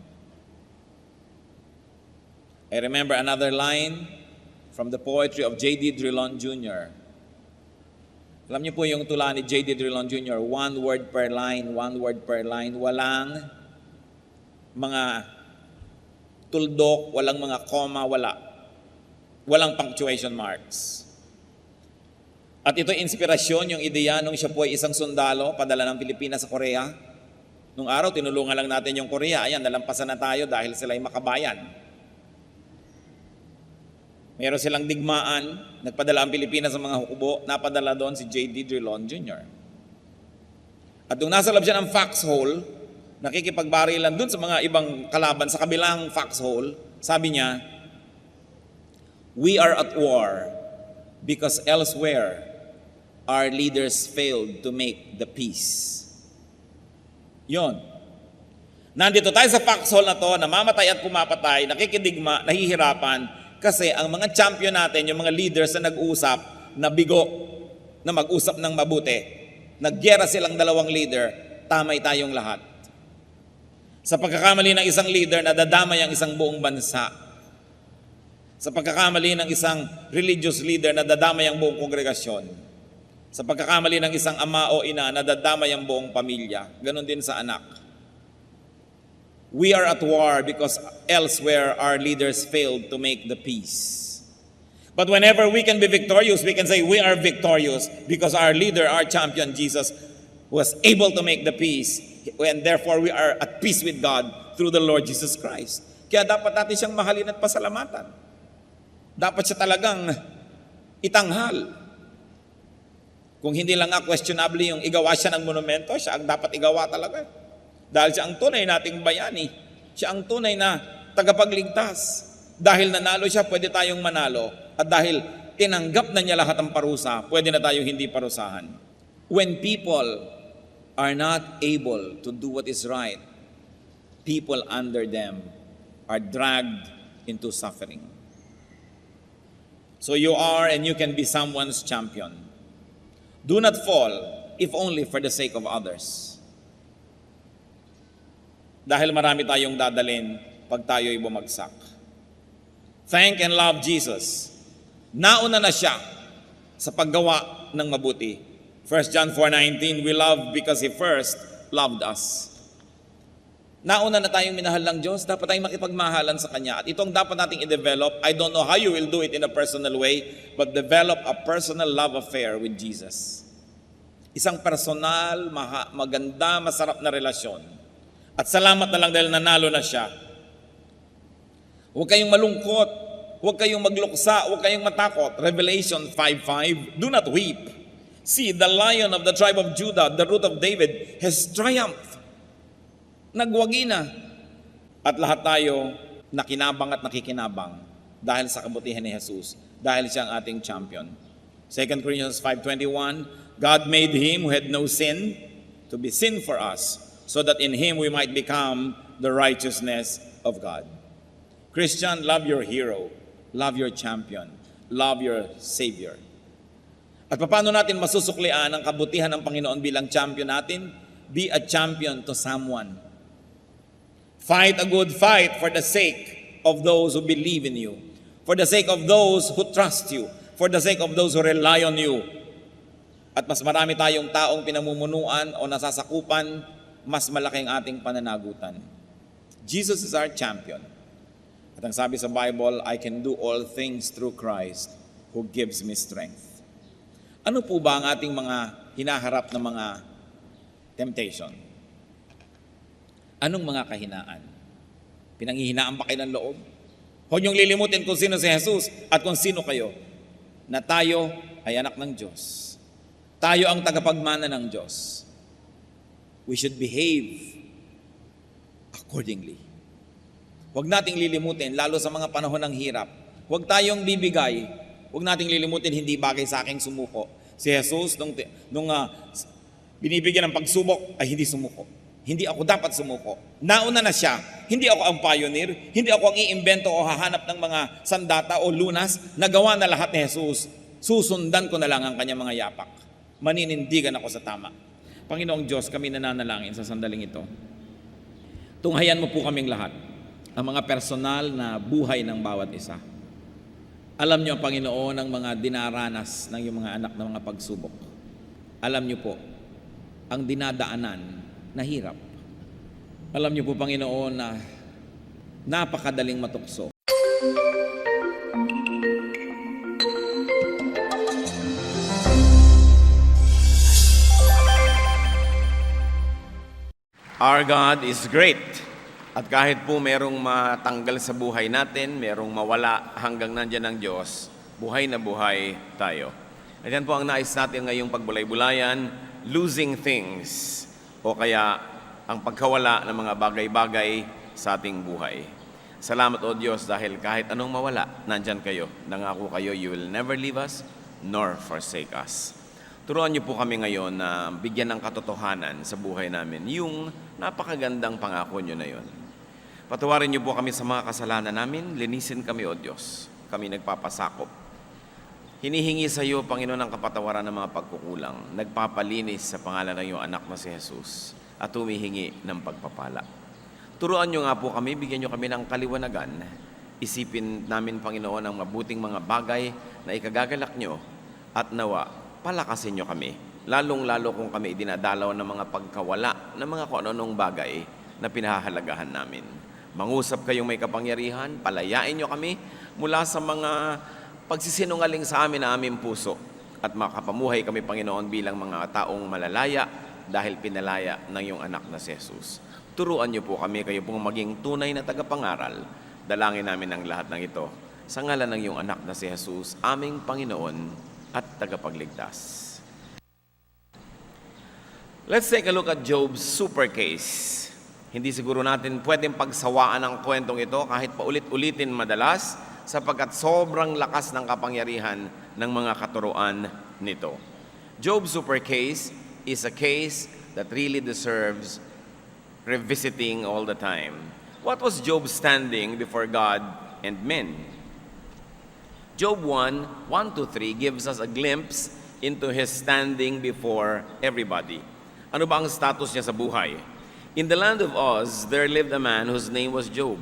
I remember another line from the poetry of J.D. Drilon Jr. Alam niyo po yung tula ni J.D. Drilon Jr., one word per line, walang mga tuldok, walang mga comma, walang punctuation marks. At ito inspirasyon, yung ideya nung siya po ay isang sundalo, padala ng Pilipinas sa Korea. Nung araw, tinulungan lang natin yung Korea. Ayan, nalampasan na tayo dahil sila ay makabayan. Meron silang digmaan, nagpadala ang Pilipinas sa mga hukubo, napadala doon si J.D. Drilon Jr. At nung nasa loob siya ng foxhole, nakikipagbarilan doon sa mga ibang kalaban sa kabilang foxhole, sabi niya, We are at war because elsewhere our leaders failed to make the peace. Yon. Nandito tayo sa foxhole na to, namamatay at pumapatay, nakikidigma, nahihirapan, kasi ang mga champion natin, yung mga leaders na nag-usap, na bigo, na mag-usap ng mabuti, nagyera silang dalawang leader, tamay tayong lahat. Sa pagkakamali ng isang leader, nadadamay ang isang buong bansa. Sa pagkakamali ng isang religious leader, nadadamay ang buong kongregasyon. Sa pagkakamali ng isang ama o ina, nadadamay ang buong pamilya. Ganon din sa anak. We are at war because elsewhere our leaders failed to make the peace. But whenever we can be victorious, we can say we are victorious because our leader, our champion, Jesus, was able to make the peace. And therefore we are at peace with God through the Lord Jesus Christ. Kaya dapat natin siyang mahalin at pasalamatan. Dapat siya talagang itanghal. Kung hindi lang nga questionable yung igawa siya ng monumento, siya ang dapat igawa talaga. Dahil siya ang tunay nating bayani. Siya ang tunay na tagapagligtas. Dahil nanalo siya, pwede tayong manalo. At dahil tinanggap na niya lahat ng parusa, pwede na tayong hindi parusahan. When people are not able to do what is right, people under them are dragged into suffering. So you are and you can be someone's champion. Do not fall, if only for the sake of others. Dahil marami tayong dadalhin pag tayo'y bumagsak. Thank and love Jesus. Nauna na siya sa paggawa ng mabuti. 1 John 4:19, we love because He first loved us. Nauna na tayong minahal ng Diyos, dapat tayong makipagmahalan sa Kanya. At itong dapat nating i-develop, I don't know how you will do it in a personal way, but develop a personal love affair with Jesus. Isang personal, maganda, masarap na relasyon. At salamat na lang dahil nanalo na siya. Huwag kayong malungkot, huwag kayong magluksa, huwag kayong matakot. Revelation 5:5, do not weep. See, the Lion of the tribe of Judah, the root of David, has triumphed. Nagwagi na. At lahat tayo nakinabang at nakikinabang dahil sa kabutihan ni Jesus, dahil siya ang ating champion. 2 Corinthians 5:21, God made Him who had no sin to be sin for us, so that in Him we might become the righteousness of God. Christian, love your hero, love your champion, love your Savior. At paano natin masusuklian ang kabutihan ng Panginoon bilang champion natin? Be a champion to someone. Fight a good fight for the sake of those who believe in you, for the sake of those who trust you, for the sake of those who rely on you. At mas marami tayong taong pinamumunuan o nasasakupan, mas malaki ang ating pananagutan. Jesus is our champion. At ang sabi sa Bible, I can do all things through Christ who gives me strength. Ano po ba ang ating mga hinaharap na mga temptation? Anong mga kahinaan? Pinanghihinaan ba kayo ng loob? Huwag niyong lilimutin kung sino si Jesus at kung sino kayo, na tayo ay anak ng Diyos. Tayo ang tagapagmana ng Diyos. We should behave accordingly. Huwag nating lilimutin, lalo sa mga panahon ng hirap. Huwag tayong bibigay. Huwag nating lilimutin, hindi bagay sa aking sumuko. Si Jesus, nung binibigyan ng pagsubok, ay hindi sumuko. Hindi ako dapat sumuko. Nauna na siya. Hindi ako ang pioneer. Hindi ako ang iimbento o hahanap ng mga sandata o lunas. Nagawa na lahat ni Jesus. Susundan ko na lang ang kanyang mga yapak. Maninindigan ako sa tama. Panginoong Diyos, kami nananalangin sa sandaling ito. Tunghayan mo po kaming lahat, ang mga personal na buhay ng bawat isa. Alam niyo, Panginoon, ang mga dinaranas ng iyong mga anak ng mga pagsubok. Alam niyo po, ang dinadaanan na hirap. Alam niyo po, Panginoon, na napakadaling matukso. Our God is great. At kahit po merong matanggal sa buhay natin, merong mawala hanggang nandyan ang Diyos, buhay na buhay tayo. At yan po ang nais natin ngayong pagbulay-bulayan, losing things, o kaya ang pagkawala ng mga bagay-bagay sa ating buhay. Salamat, O Diyos, dahil kahit anong mawala, nandyan kayo. Nangako kayo, you will never leave us nor forsake us. Turuan niyo po kami ngayon na bigyan ng katotohanan sa buhay namin yung napakagandang pangako niyo na yon. Patawarin niyo po kami sa mga kasalanan namin, linisin kami, O Diyos. Kami nagpapasakop. Hinihingi sa iyo, Panginoon, ang kapatawaran ng mga pagkukulang. Nagpapalinis sa pangalan ng iyong anak na si Jesus at humihingi ng pagpapala. Turuan niyo nga po kami, bigyan niyo kami ng kaliwanagan. Isipin namin, Panginoon, ang mabuting mga bagay na ikagagalak niyo at nawa, palakasin niyo kami. Lalong-lalo kung kami dinadalaw ng mga pagkawala ng mga kung anong bagay na pinahahalagahan namin. Mangusap kayong may kapangyarihan, palayain niyo kami mula sa mga pagsisinungaling sa amin na aming puso at makapamuhay kami, Panginoon, bilang mga taong malalaya dahil pinalaya ng iyong anak na si Jesus. Turuan niyo po kami, kayo pong maging tunay na tagapangaral. Dalangin namin ang lahat ng ito sa ngalan ng iyong anak na si Jesus, aming Panginoon at tagapagligtas. Let's take a look at Job's super case. Hindi siguro natin pwedeng pagsawaan ang kwentong ito kahit paulit-ulitin madalas sapagkat sobrang lakas ng kapangyarihan ng mga katuruan nito. Job's super case is a case that really deserves revisiting all the time. What was Job standing before God and men? Job 1:1-3 gives us a glimpse into his standing before everybody. Ano ba ang status niya sa buhay? In the land of Uz, there lived a man whose name was Job.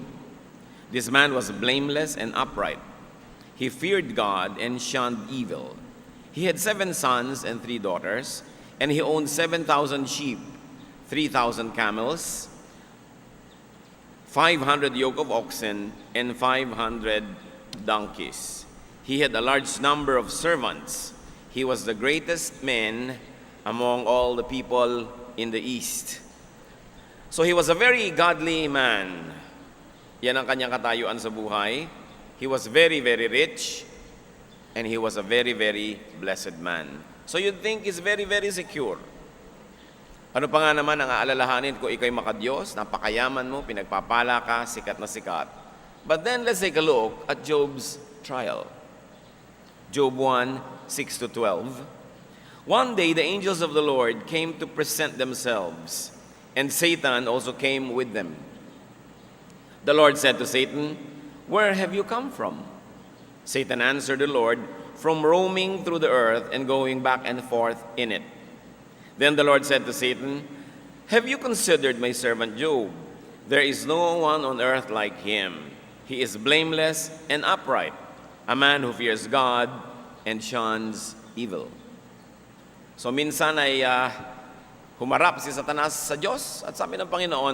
This man was blameless and upright. He feared God and shunned evil. He had 7 sons and 3 daughters, and he owned 7,000 sheep, 3,000 camels, 500 yoke of oxen, and 500 donkeys. He had a large number of servants. He was the greatest man among all the people in the east. So he was a very godly man. Yan ang kanyang katayuan sa buhay. He was very, very rich, and he was a very, very blessed man. So you'd think he's very, very secure. Ano pa nga naman ang aalalahanin kung ikaw'y makadiyos, napakayaman mo, pinagpapala ka, sikat na sikat. But then let's take a look at Job's trial. Job 1:6-12. One day the angels of the Lord came to present themselves, and Satan also came with them. The Lord said to Satan, "Where have you come from?" Satan answered the Lord, "From roaming through the earth and going back and forth in it." Then the Lord said to Satan, "Have you considered my servant Job? There is no one on earth like him. He is blameless and upright, a man who fears God and shuns evil." So minsan ay humarap si Satanas sa Diyos at sabi ng Panginoon,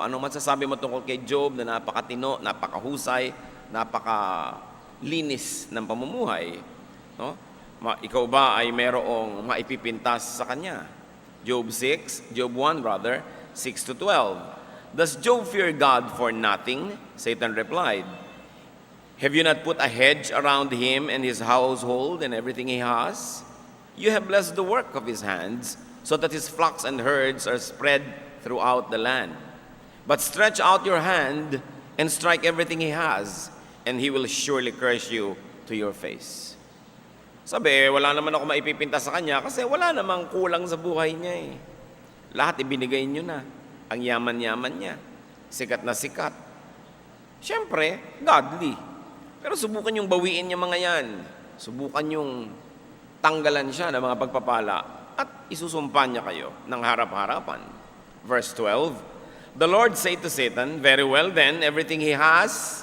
anong masasabi mo tungkol kay Job na napakatino, napakahusay, napakalinis ng pamumuhay? No? Ikaw ba ay merong maipipintas sa kanya? Job 1, 6-12. Does Job fear God for nothing? Satan replied, "Have you not put a hedge around him and his household and everything he has? You have blessed the work of his hands, so that his flocks and herds are spread throughout the land. But stretch out your hand and strike everything he has, and he will surely curse you to your face." Sabi, wala naman ako maipipinta sa kanya kasi wala namang kulang sa buhay niya eh. Lahat ibinigay niyo na. Ang yaman-yaman niya. Sikat na sikat. Siyempre, godly. Pero subukan yung bawiin niya mga yan. Subukan yung tanggalan siya ng mga pagpapala at isusumpan niya kayo ng harap-harapan. Verse 12, the Lord said to Satan, "Very well then, everything he has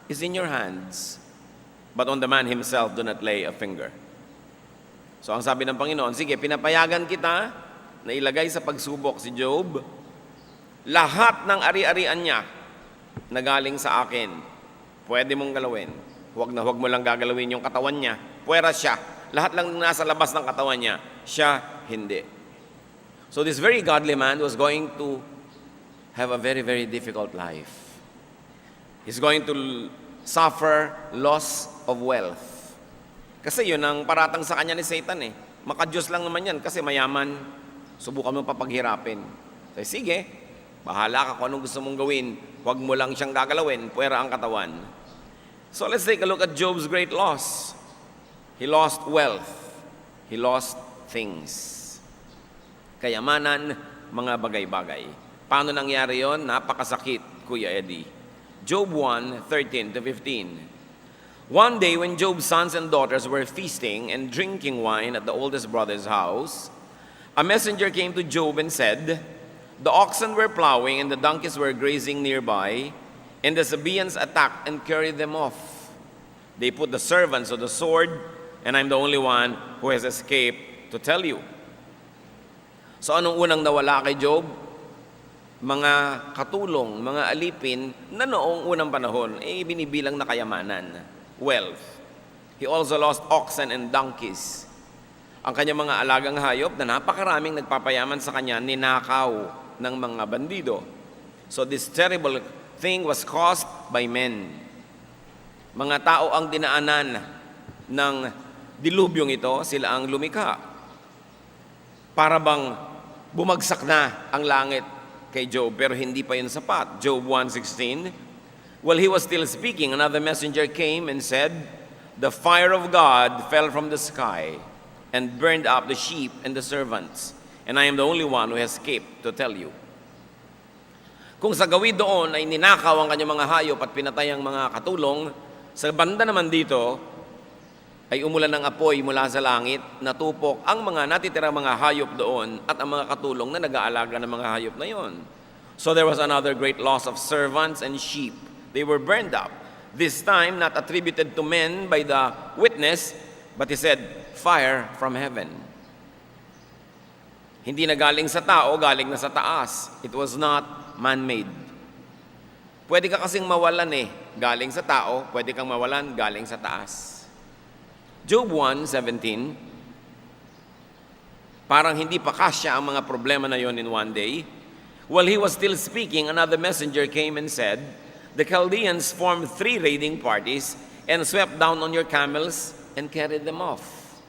is in your hands. But on the man himself do not lay a finger." So ang sabi ng Panginoon, sige, pinapayagan kita na ilagay sa pagsubok si Job. Lahat ng ari-arian niya na galing sa akin, pwede mong galawin. Huwag mo lang gagalawin yung katawan niya. Puwera siya. Lahat lang nasa labas ng katawan niya, siya hindi. So this very godly man was going to have a very, very difficult life. He's going to suffer loss of wealth. Kasi yun ang paratang sa kanya ni Satan eh. Makadiyos lang naman yan kasi mayaman. Subukan mo papaghirapin. So, sige, Bahala ka kung anong gusto mong gawin. Huwag mo lang siyang gagalawin, puwera ang katawan. So let's take a look at Job's great loss. He lost wealth. He lost things. Kayamanan, mga bagay-bagay. Paano nangyari yon? Napakasakit, Kuya Eddie. Job 1:13-15. One day when Job's sons and daughters were feasting and drinking wine at the oldest brother's house, a messenger came to Job and said, "The oxen were plowing and the donkeys were grazing nearby, and the Sabaeans attacked and carried them off. They put the servants to the sword, and I'm the only one who has escaped to tell you." So anong unang nawala kay Job? Mga katulong, mga alipin na noong unang panahon, binibilang na kayamanan, wealth. He also lost oxen and donkeys. Ang kanyang mga alagang hayop na napakaraming nagpapayaman sa kanya, ninakaw ng mga bandido. So this terrible thing was caused by men. Mga tao ang dinaanan ng dilubyong ito, sila ang lumikha. Para bang bumagsak na ang langit kay Job, pero hindi pa yun sapat. Job 1:16, while he was still speaking, another messenger came and said, "The fire of God fell from the sky and burned up the sheep and the servants, and I am the only one who has escaped to tell you." Kung sa gawid doon ay ninakaw ang kanyang mga hayop at pinatay ang mga katulong, sa banda naman dito ay umulan ng apoy mula sa langit, natupok ang mga natitirang mga hayop doon at ang mga katulong na nag-aalaga ng mga hayop na yon. So there was another great loss of servants and sheep. They were burned up. This time not attributed to men by the witness, but he said, fire from heaven. Hindi na galing sa tao, galing na sa taas. It was not man-made. Pwede ka kasing mawalan galing sa tao, pwede kang mawalan galing sa taas. Job 1:17, parang hindi pa kasya ang mga problema na yon in one day. While he was still speaking, another messenger came and said, "The Chaldeans formed 3 raiding parties and swept down on your camels and carried them off.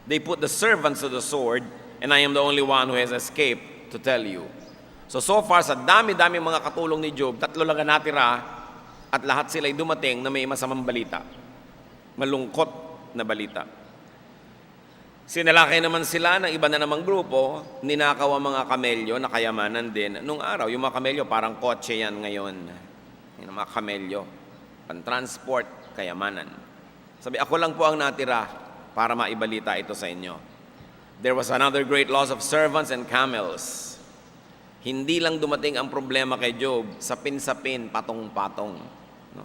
They put the servants to the sword, and I am the only one who has escaped to tell you." So far, sa dami-dami mga katulong ni Job, 3 lang ang natira at lahat sila'y dumating na may masamang balita. Malungkot na balita. Sinalakay naman sila ng iba na namang grupo, ninakaw ang mga kamelyo na kayamanan din. Nung araw, yung mga kamelyo parang kotse yan ngayon. Yung mga kamelyo, pan-transport, kayamanan. Sabi, ako lang po ang natira para maibalita ito sa inyo. There was another great loss of servants and camels. Hindi lang dumating ang problema kay Job, sapin-sapin, patong-patong. No?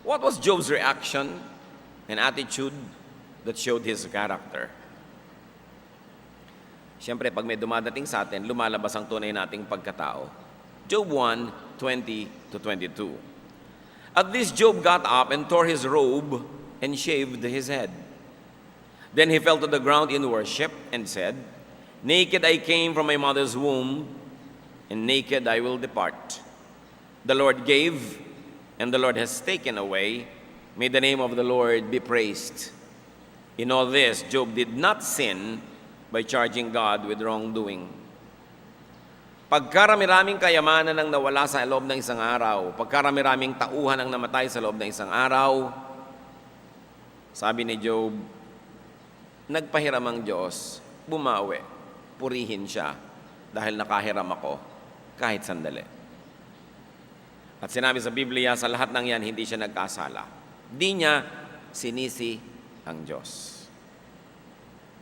What was Job's reaction and attitude that showed his character? Siyempre, pag may dumadating sa atin, lumalabas ang tunay nating pagkatao. Job 1:20-22. At this Job got up and tore his robe and shaved his head. Then he fell to the ground in worship and said, "Naked I came from my mother's womb, and naked I will depart. The Lord gave, and the Lord has taken away. May the name of the Lord be praised." In all this, Job did not sin by charging God with wrongdoing. Pagkarami-raming kayamanan ang nawala sa loob ng isang araw, pagkarami-raming tauhan ang namatay sa loob ng isang araw, sabi ni Job, nagpahiram ang Diyos, bumawi, purihin siya, dahil nakahiram ako kahit sandali. At sinabi sa Biblia, sa lahat ng yan, hindi siya nagkasala. Di niya sinisi ang Diyos.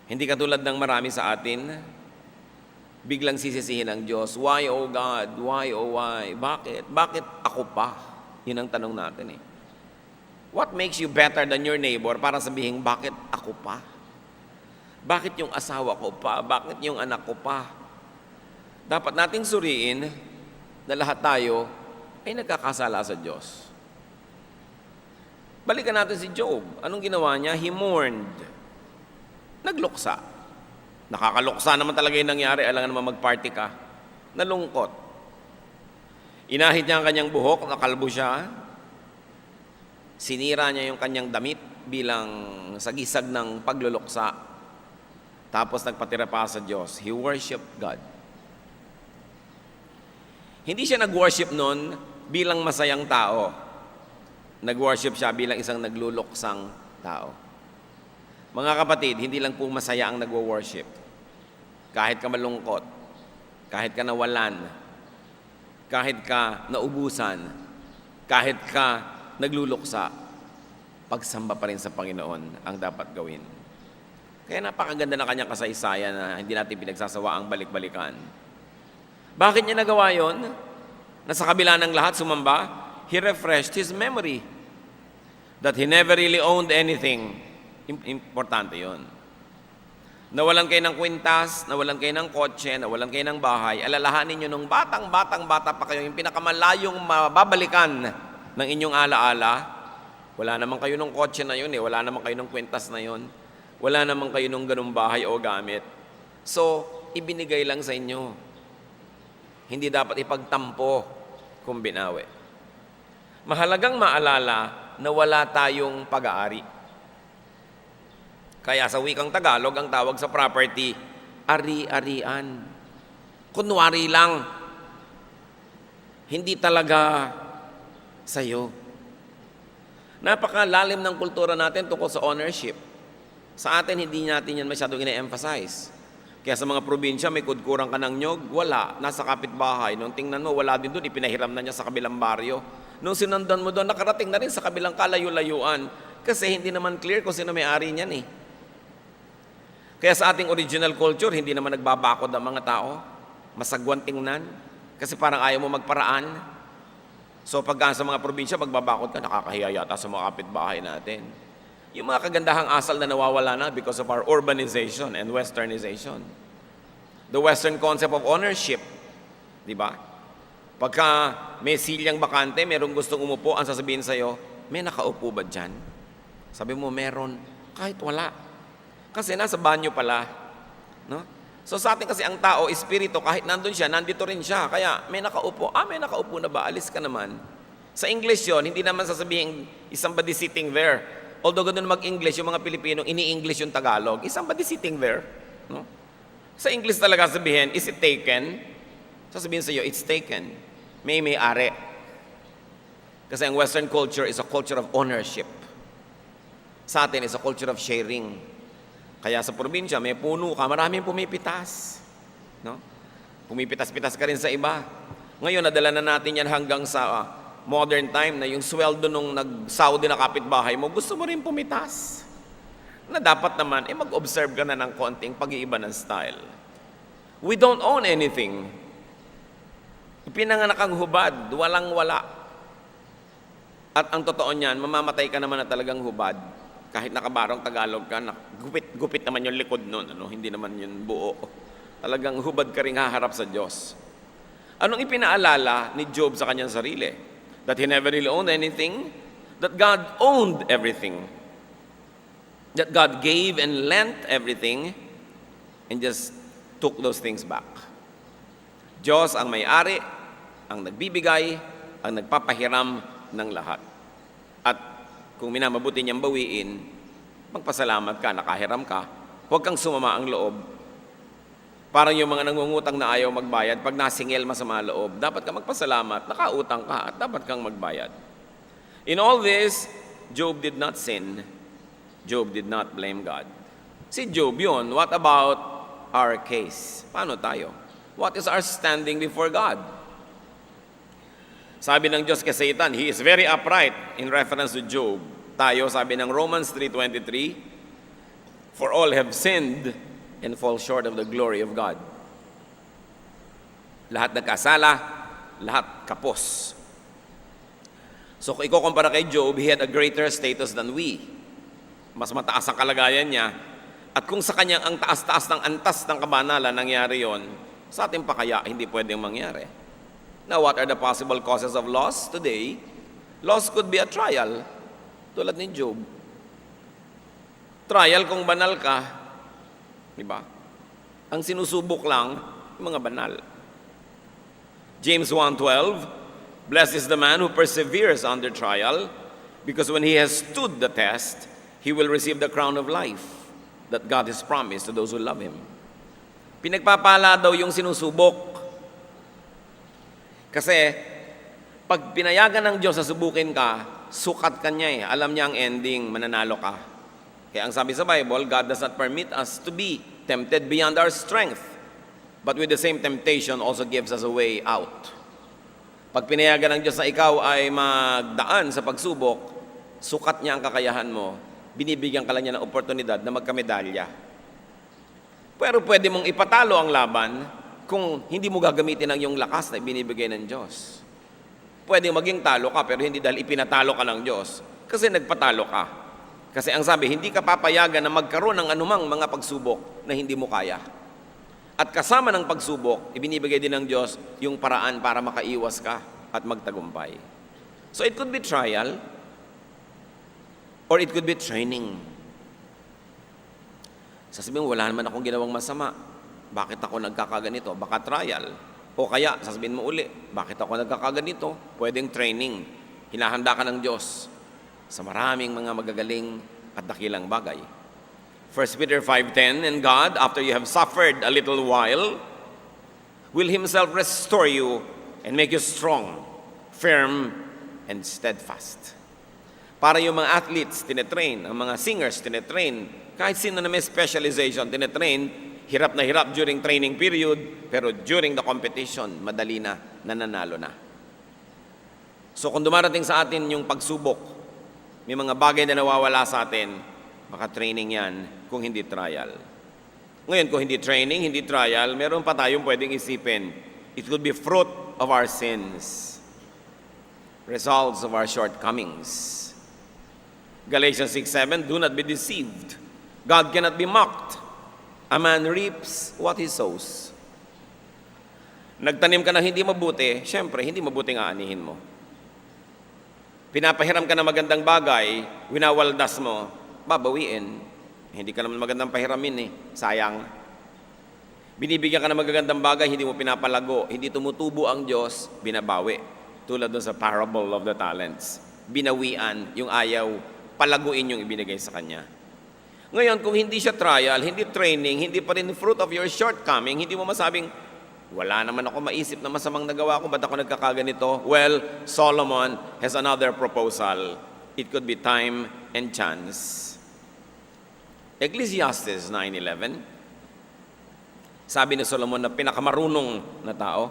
Hindi katulad ng marami sa atin, biglang sisisihin ang Diyos. Why, oh God? Why, oh why? Bakit? Bakit ako pa? Yun ang tanong natin What makes you better than your neighbor para sabihin, bakit ako pa? Bakit yung asawa ko pa? Bakit yung anak ko pa? Dapat nating suriin na lahat tayo ay nagkakasala sa Diyos. Balikan natin si Job. Anong ginawa niya? He mourned. Nagluksa. Nakakaluksa naman talaga yung nangyari. Alangan naman mag-party ka. Nalungkot. Inahit niya ang kanyang buhok, nakalbo siya. Sinira niya yung kanyang damit bilang sagisag ng pagluluksa. Tapos nagpatira pa sa Diyos. He worshiped God. Hindi siya nag-worship noon bilang masayang tao. Nag-worship siya bilang isang nagluluksang tao. Mga kapatid, hindi lang po masaya ang nagwo-worship. Kahit ka malungkot, kahit ka nawalan, kahit ka naubusan, kahit ka nagluluksa, pagsamba pa rin sa Panginoon ang dapat gawin. Kaya napakaganda ng kanyang kasaysayan na hindi natin pinagsasawa ang balik-balikan. Bakit niya nagawa yon? Na sa kabila ng lahat sumamba, he refreshed his memory that he never really owned anything. Importante yon. Nawalan kayo ng kwintas, nawalan kayo ng kotse, nawalan kayo ng bahay, alalahanin nyo nung bata pa kayo, yung pinakamalayong mababalikan ng inyong alaala, wala naman kayo ng kotse na yun wala naman kayo ng kwintas na yun, wala naman kayo ng ganung bahay o gamit. So, ibinigay lang sa inyo. Hindi dapat ipagtampo kung binawi. Mahalagang maalala na wala tayong pag-aari. Kaya sa wikang Tagalog, ang tawag sa property, ari-arian. Kunwari lang. Hindi talaga sa'yo. Napakalalim ng kultura natin tungkol sa ownership. Sa atin, hindi natin yan masyadong ina-emphasize. Kaya sa mga probinsya, may kudkurang ka ng nyog, wala, nasa kapitbahay. Nung tingnan mo, wala din doon, ipinahiram na niya sa kabilang baryo. Nung sinundan mo doon, nakarating na rin sa kabilang kalayo-layuan. Kasi hindi naman clear kung sino may-ari niyan Kaya sa ating original culture, hindi naman nagbabakod ang mga tao. Masagwan tingnan. Kasi parang ayaw mo magparaan. So pagka sa mga probinsya, magbabakod ka, nakakahiya yata sa mga kapitbahay natin. Yung mga kagandahang asal na nawawala na because of our urbanization and westernization. The western concept of ownership. Di ba? Pagka may silyang bakante, merong gustong umupo, ang sasabihin sa'yo, may nakaupo ba dyan? Sabi mo, meron. Kahit wala. Kasi nasa banyo pala. No? So sa atin kasi ang tao, espiritu, kahit nandun siya, nandito rin siya. Kaya may nakaupo. May nakaupo na ba? Alis ka naman. Sa English yon, hindi naman sasabihin, is somebody sitting there. Although ganun mag-English, yung mga Pilipino, ini-English yung Tagalog. Is somebody sitting there? No? Sa English talaga sabihin, is it taken? Sasabihin sa iyo, it's taken. May-ari. Kasi ang Western culture is a culture of ownership. Sa atin is a culture of sharing. Kaya sa probinsya, may puno ka, maraming pumipitas. No? Pumipitas-pitas ka rin sa iba. Ngayon, nadala na natin yan hanggang sa modern time na yung sweldo nung nag-Saudi na kapitbahay mo, gusto mo rin pumitas. Na dapat naman, mag-observe ka na ng konting pag-iiba ng style. We don't own anything. Pinanganak ang hubad, walang-wala. At ang totoo niyan, mamamatay ka naman na talagang hubad. Kahit nakabarong Tagalog ka, gupit naman yung likod nun, hindi naman yun buo. Talagang hubad ka rin haharap sa Diyos. Anong ipinaalala ni Job sa kanyang sarili? That he never really owned anything, that God owned everything, that God gave and lent everything, and just took those things back. Diyos ang may-ari, ang nagbibigay, ang nagpapahiram ng lahat. At kung minamabuti niyang bawiin, magpasalamat ka, nakahiram ka, huwag kang sumama ang loob. Parang yung mga nangungutang na ayaw magbayad, pag nasingil masama loob, dapat ka magpasalamat, nakautang ka, at dapat kang magbayad. In all this, Job did not sin. Job did not blame God. Si Job yun, what about our case? Paano tayo? What is our standing before God? Sabi ng Diyos kay Satan, he is very upright in reference to Job. Tayo, sabi ng Romans 3:23, for all have sinned and fall short of the glory of God. Lahat nagkasala, lahat kapos. So kung ikukumpara kay Job, he had a greater status than we. Mas mataas ang kalagayan niya. At kung sa kanyang ang taas-taas ng antas ng kabanalan nangyari yon, sa atin pa kaya hindi pwedeng mangyari. Now, what are the possible causes of loss today? Loss could be a trial, tulad ni Job. Trial kung banal ka, di ba? Ang sinusubok lang, yung mga banal. James 1:12, blessed is the man who perseveres under trial, because when he has stood the test, he will receive the crown of life that God has promised to those who love Him. Pinagpapala daw yung sinusubok. Kasi pag pinayagan ng Diyos na subukin ka, sukat ka niya eh. Alam niya ang ending, mananalo ka. Kaya ang sabi sa Bible, God does not permit us to be tempted beyond our strength. But with the same temptation also gives us a way out. Pag pinayagan ng Diyos na ikaw ay magdaan sa pagsubok, sukat niya ang kakayahan mo, binibigyan ka lang niya ng oportunidad na magkamedalya. Pero pwede mong ipatalo ang laban kung hindi mo gagamitin ang iyong lakas na ibinibigay ng Diyos. Pwede maging talo ka, pero hindi dahil ipinatalo ka ng Diyos. Kasi nagpatalo ka. Kasi ang sabi, hindi ka papayagan na magkaroon ng anumang mga pagsubok na hindi mo kaya. At kasama ng pagsubok, ibinibigay din ng Diyos yung paraan para makaiwas ka at magtagumpay. So it could be trial, or it could be training. Sasabihin mo, wala naman akong ginawang masama. Bakit ako nagkakaganito? Baka trial. O kaya, sasabihin mo uli, bakit ako nagkakaganito? Pwedeng training. Hinahanda ka ng Diyos sa maraming mga magagaling at dakilang bagay. 1 Peter 5:10, and God, after you have suffered a little while, will Himself restore you and make you strong, firm, and steadfast. Para yung mga athletes, tinetrain, ang mga singers, tinetrain, kahit sino na may specialization, tinetrain, hirap na hirap during training period, pero during the competition, madali na, nananalo na. So kung dumarating sa atin yung pagsubok, may mga bagay na nawawala sa atin, baka training yan kung hindi trial. Ngayon, kung hindi training, hindi trial, meron pa tayong pwedeng isipin. It could be fruit of our sins, results of our shortcomings. Galatians 6:7, do not be deceived. God cannot be mocked. A man reaps what he sows. Nagtanim ka ng hindi mabuti, syempre, hindi mabuting aanihin mo. Pinapahiram ka ng magandang bagay, winawaldas mo, babawiin. Hindi ka naman magandang pahiramin eh, sayang. Binibigyan ka ng magagandang bagay, hindi mo pinapalago, hindi tumutubo ang Diyos, binabawi. Tulad doon sa parable of the talents. Binawian, yung ayaw, palaguin yung ibinigay sa Kanya. Ngayon, kung hindi siya trial, hindi training, hindi pa rin fruit of your shortcoming, hindi mo masabing, wala naman ako maisip na masamang nagawa ko, ba't ako nagkakaganito? Well, Solomon has another proposal. It could be time and chance. Ecclesiastes 9:11, sabi ni Solomon na pinakamarunong na tao,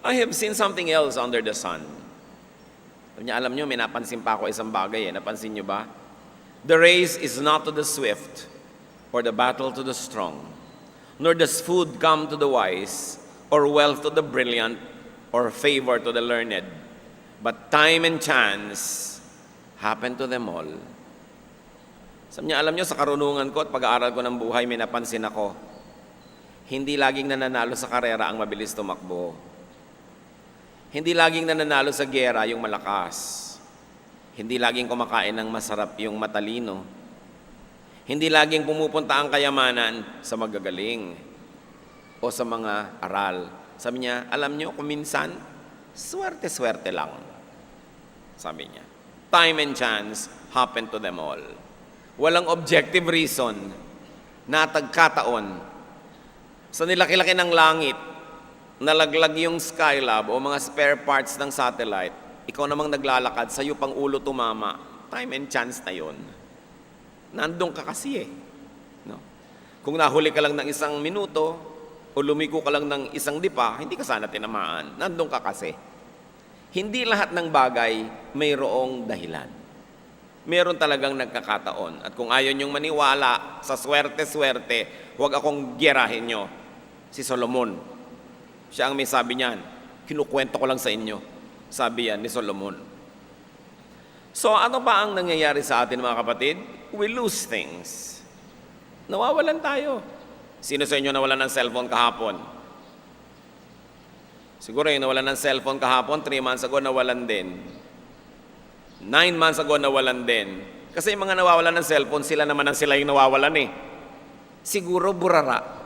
I have seen something else under the sun. Sabi niya, alam niyo, may napansin pa ako isang bagay eh. Napansin niyo ba? The race is not to the swift, or the battle to the strong, nor does food come to the wise, or wealth to the brilliant, or favor to the learned. But time and chance happen to them all. Sabi niya, alam niyo, sa karunungan ko at pag-aaral ko ng buhay, may napansin ako. Hindi laging nananalo sa karera ang mabilis tumakbo. Hindi laging nananalo sa giyera yung malakas. Hindi laging kumakain ng masarap yung matalino. Hindi laging pumupunta ang kayamanan sa magagaling o sa mga aral. Sabi niya, alam niyo, kung minsan, swerte-swerte lang. Sabi niya, time and chance happen to them all. Walang objective reason na tagkataon sa nilaki-laki ng langit, nalaglag yung Skylab o mga spare parts ng satellite, ikaw namang naglalakad, sa'yo pang ulo tumama, time and chance na yon. Nandun ka kasi eh. No? Kung nahuli ka lang ng 1 minuto o lumiko ka lang ng 1 dipa, hindi ka sana tinamaan. Nandun ka kasi. Hindi lahat ng bagay mayroong dahilan. Meron talagang nagkakataon. At kung ayaw niyong maniwala sa swerte-swerte, huwag akong giyerahin nyo. Si Solomon, siya ang may sabi niyan, kinukwento ko lang sa inyo. Sabi yan ni Solomon. So ano ba ang nangyayari sa atin mga kapatid? We lose things. Nawawalan tayo. Sino sa inyo nawalan ng cellphone kahapon? Siguro yung nawalan ng cellphone kahapon, 3 months ago nawalan din. 9 months ago nawalan din. Kasi yung mga nawawalan ng cellphone, sila naman ang sila yung nawawalan eh. Siguro burara.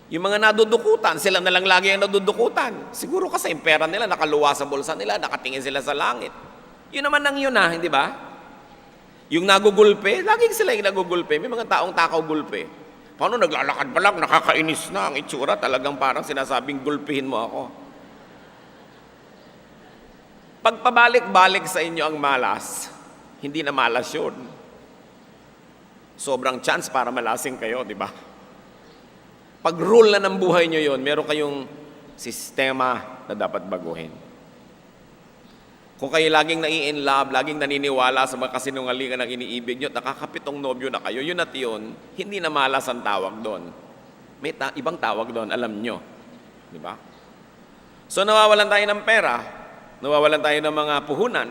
Yung mga nadudukutan, sila na lang lagi ang nadudukutan. Siguro kasi yung pera nila nakaluwa sa bulsa nila, nakatingin sila sa langit. Yun naman ang yun hindi ba? Yung nagugulpe, laging sila yung nagugulpe. May mga taong takaw gulpe. Paano naglalakad pa lang, nakakainis na ang itsura, talagang parang sinasabing gulpihin mo ako. Pagpabalik-balik sa inyo ang malas, hindi na malas yun. Sobrang chance para malasing kayo, di ba? Pag rule na ng buhay nyo yun, meron kayong sistema na dapat baguhin. Kung kayo laging nai-in love, laging naniniwala sa mga kasinungalingan ng iniibig nyo, nakakapitong nobyo na kayo, yun at yun, hindi na malas ang tawag doon. May ibang tawag doon, alam nyo. Di ba? So nawawalan tayo ng pera, nawawalan tayo ng mga puhunan,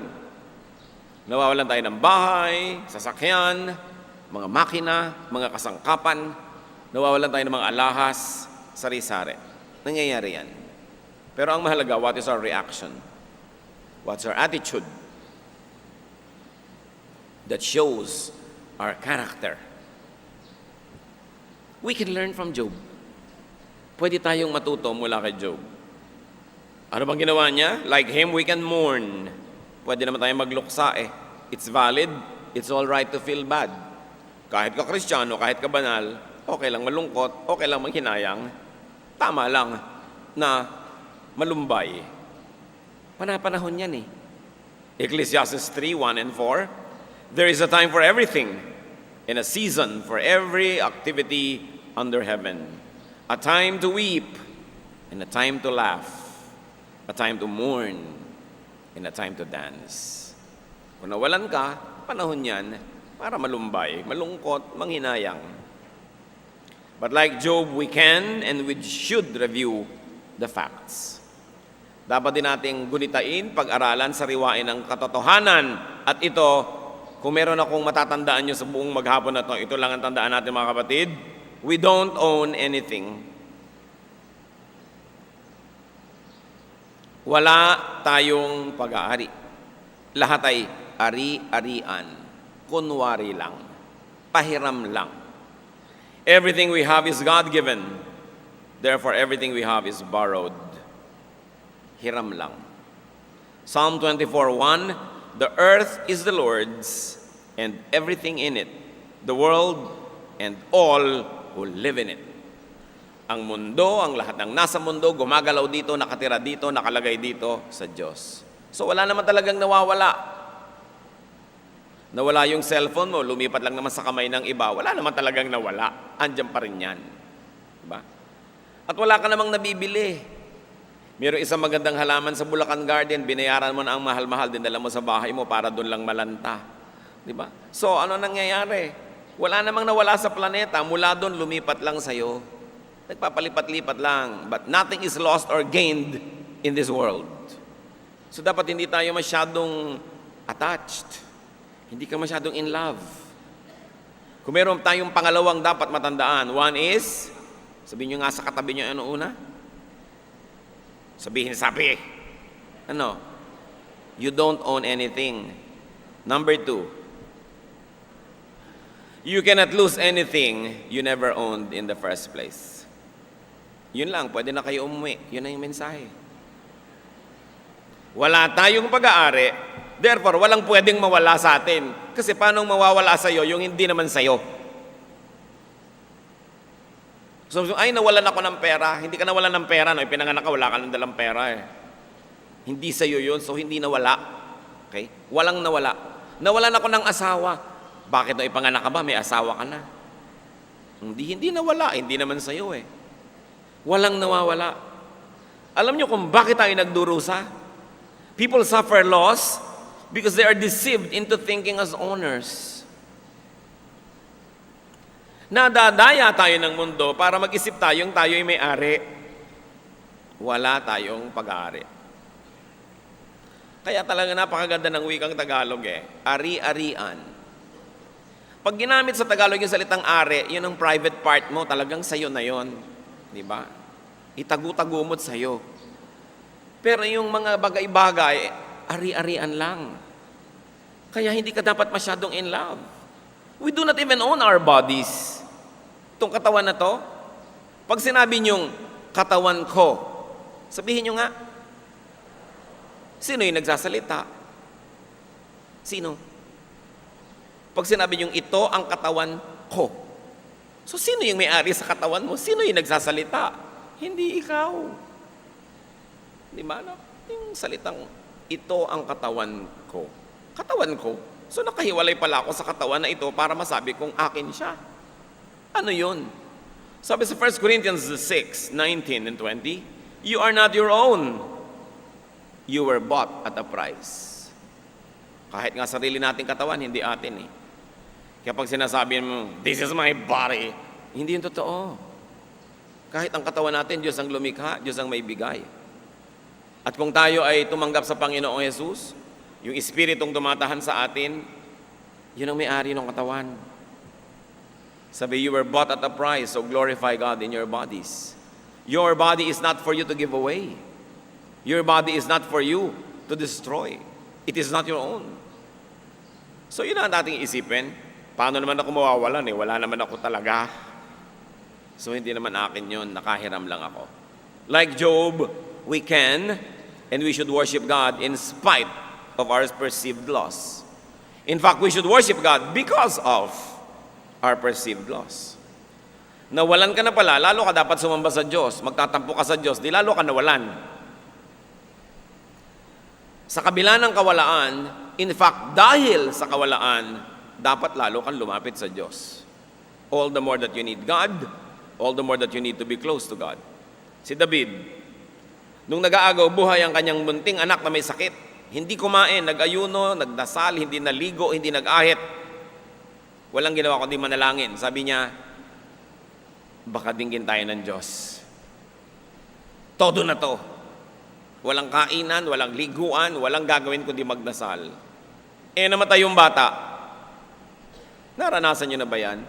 nawawalan tayo ng bahay, sasakyan, mga makina, mga kasangkapan, nawawalan tayo ng mga alahas, sari-sari. Nangyayari yan. Pero ang mahalaga, what is our reaction? What's our attitude? That shows our character. We can learn from Job. Pwede tayong matuto mula kay Job. Ano bang ginawa niya? Like him, we can mourn. Pwede naman tayong magluksa eh. It's valid. It's all right to feel bad. Kahit ka Kristiyano, kahit ka banal, okay lang malungkot, okay lang manghinayang. Tama lang na malumbay. Panapanahon yan eh. Ecclesiastes 3:1 and 4, there is a time for everything, and a season for every activity under heaven. A time to weep, and a time to laugh. A time to mourn, and a time to dance. Kung nawalan ka, panahon yan para malumbay, malungkot, manghinayang. But like Job, we can and we should review the facts. Dapat din nating gunitain, pag-aralan, sariwain ang katotohanan. At ito, kung meron akong matatandaan nyo sa buong maghapon na ito lang ang tandaan natin mga kapatid, we don't own anything. Wala tayong pag-aari. Lahat ay ari-arian, kunwari lang, pahiram lang. Everything we have is God-given. Therefore, everything we have is borrowed. Hiram lang. Psalm 24:1, the earth is the Lord's and everything in it, the world and all who live in it. Ang mundo, ang lahat ng nasa mundo, gumagalaw dito, nakatira dito, nakalagay dito sa Diyos. So wala naman talagang nawawala. Nawala yung cellphone mo, lumipat lang naman sa kamay ng iba, wala naman talagang nawala. Andiyan pa rin yan. Diba? At wala ka namang nabibili. Mayroong isang magandang halaman sa Bulacan Garden, binayaran mo na ang mahal-mahal, dinala mo sa bahay mo para doon lang malanta. Di ba? So, ano nangyayari? Wala namang nawala sa planeta, mula doon lumipat lang sa'yo. Nagpapalipat-lipat lang. But nothing is lost or gained in this world. So, dapat hindi tayo masyadong attached. Hindi ka masyadong in love. Kung meron tayong pangalawang dapat matandaan, one is, sabihin nyo nga sa katabi nyo, ano una? Sabi. Ano? You don't own anything. Number 2, you cannot lose anything you never owned in the first place. Yun lang, pwede na kayo umuwi. Yun na yung mensahe. Wala tayong pag-aari, therefore, walang pwedeng mawala sa atin. Kasi paano mawawala sa'yo yung hindi naman sa'yo? So, ay, nawalan ako ng pera. Hindi ka nawalan ng pera. No? Ipinanganak ka, wala ka ng dalang pera eh. Hindi sa'yo yun, so hindi nawala. Okay? Walang nawala. Nawalan ako ng asawa. Bakit no ipanganak ka ba? May asawa ka na. Hindi nawala. Hindi naman sa'yo eh. Walang nawawala. Alam nyo kung bakit tayo nagdurusa? People suffer loss because they are deceived into thinking as owners. Nadadaya tayo ng mundo para mag-isip tayong tayo'y may-ari. Wala tayong pag-aari. Kaya talaga napakaganda ng wikang Tagalog eh. Ari-arian. Pag ginamit sa Tagalog yung salitang ari, yun ang private part mo, talagang sayo na yun. Di ba? Itagu-tagumot sa'yo. Pero yung mga bagay-bagay, ari-arian lang. Kaya hindi ka dapat masyadong in love. We do not even own our bodies. Itong katawan na to, pag sinabi niyong katawan ko, sabihin niyo nga, sino yung nagsasalita? Sino? Pag sinabi niyong ito ang katawan ko, So sino yung may-ari sa katawan mo? Sino yung nagsasalita? Hindi ikaw. Di ba? Yung salitang, ito ang katawan ko. Katawan ko. So nakahiwalay pala ako sa katawan na ito para masabi kong akin siya. Ano yun? Sabi sa 1 Corinthians 6, 19 and 20, you are not your own. You were bought at a price. Kahit nga sarili nating katawan, hindi atin eh. Kaya pag sinasabi mo, this is my body, hindi yun totoo. Kahit ang katawan natin, Diyos ang lumikha, Diyos ang may bigay. At kung tayo ay tumanggap sa Panginoong Jesus, yung Espiritong tumatahan sa atin, yun ang may-ari ng katawan. Sabi, you were bought at a price, so glorify God in your bodies. Your body is not for you to give away. Your body is not for you to destroy. It is not your own. So yun ang ating isipin. Paano naman ako mawawalan eh? Wala naman ako talaga. So hindi naman akin yun, nakahiram lang ako. Like Job, we can and we should worship God in spite of our perceived loss. In fact, we should worship God because of our perceived loss. Nawalan ka na pala, lalo ka dapat sumamba sa Diyos. Magtatampo ka sa Diyos, di lalo ka nawalan. Sa kabila ng kawalaan, in fact, dahil sa kawalaan, dapat lalo kang lumapit sa Diyos. All the more that you need God, all the more that you need to be close to God. Si David, nung nag-aagaw buhay ang kanyang munting anak na may sakit, hindi kumain, nag-ayuno, nagdasal, hindi naligo, hindi nag-ahit. Walang ginawa kundi manalangin. Sabi niya, baka dinggin tayo ng Diyos. Todo na to. Walang kainan, walang liguan, walang gagawin kundi magdasal. Namatay yung bata. Naranasan nyo na ba yan?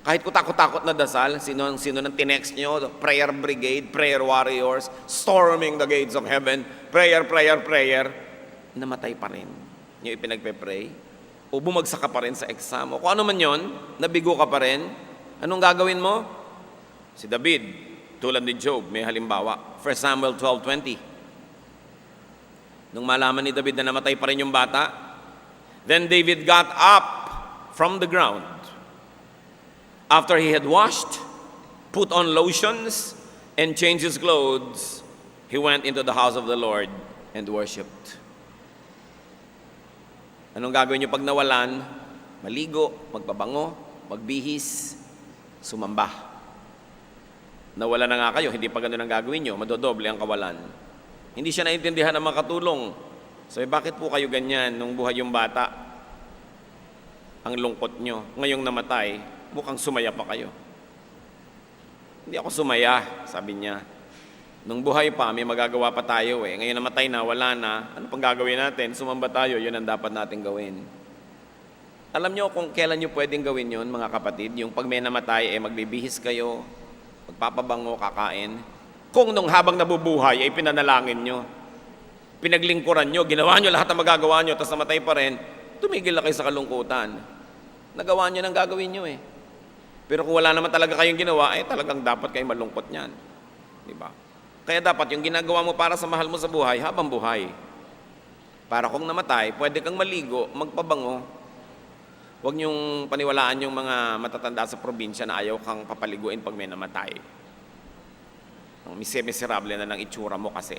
Kahit kutakot-takot na dasal, sino nang tinext nyo, prayer brigade, prayer warriors, storming the gates of heaven, prayer, prayer, prayer, namatay pa rin. Yung ipinagpe-pray. O bumagsak ka pa rin sa exam. O kung ano man yon, nabigo ka pa rin. Anong gagawin mo? Si David, tulad ni Job, may halimbawa. 1 Samuel 12:20. Nung malaman ni David na namatay pa rin yung bata, then David got up from the ground. After he had washed, put on lotions, and changed his clothes, he went into the house of the Lord and worshipped. Anong gagawin niyo pag nawalan? Maligo, magpabango, magbihis, sumamba. Nawala na nga kayo, hindi pa ganun ang gagawin niyo, madodoble ang kawalan. Hindi siya naintindihan ng makatulong. So, bakit po kayo ganyan nung buhay yung bata? Ang lungkot nyo. Ngayong namatay, mukhang sumaya pa kayo. Hindi ako sumaya, sabi niya. Nung buhay pa, may magagawa pa tayo eh. Ngayon namatay na, wala na. Ano pang gagawin natin? Sumamba tayo, yun ang dapat natin gawin. Alam nyo kung kailan nyo pwedeng gawin yun, mga kapatid? Yung pag may namatay, magbibihis kayo, magpapabango, kakain. Kung nung habang nabubuhay, pinanalangin nyo, pinaglingkuran nyo, ginawa nyo lahat ng magagawa nyo, tapos namatay pa rin, tumigil na kayo sa kalungkutan. Nagawa nyo ng gagawin nyo eh. Pero kung wala naman talaga kayong ginawa, talagang dapat kayo malungkot niyan. Diba? Kaya dapat yung ginagawa mo para sa mahal mo sa buhay, habang buhay. Para kung namatay, pwede kang maligo, magpabango. Huwag niyong paniwalaan yung mga matatanda sa probinsya na ayaw kang papaliguin pag may namatay. Ang miserable na ng itsura mo kasi.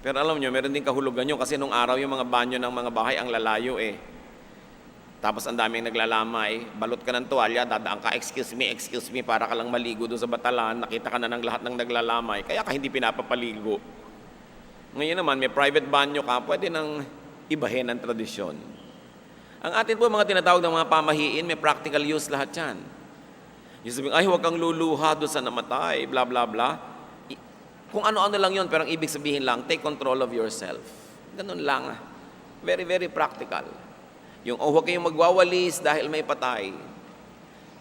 Pero alam nyo, meron din kahulugan nyo kasi nung araw yung mga banyo ng mga bahay ang lalayo eh. Tapos ang daming naglalamay, balot ka ng tuwalya, dadaan ka, excuse me, para ka lang maligo doon sa batalan, nakita ka na ng lahat ng naglalamay, kaya ka hindi pinapapaligo. Ngayon naman, may private banyo ka, pwede nang ibahin ang tradisyon. Ang atin po mga tinatawag ng mga pamahiin, may practical use lahat yan. Yung sabihin, ay huwag kang luluha doon sa namatay, bla bla bla. Kung ano-ano lang yun, pero ang ibig sabihin lang, take control of yourself. Ganun lang. Very, very practical. Yung, huwag kayong magwawalis dahil may patay.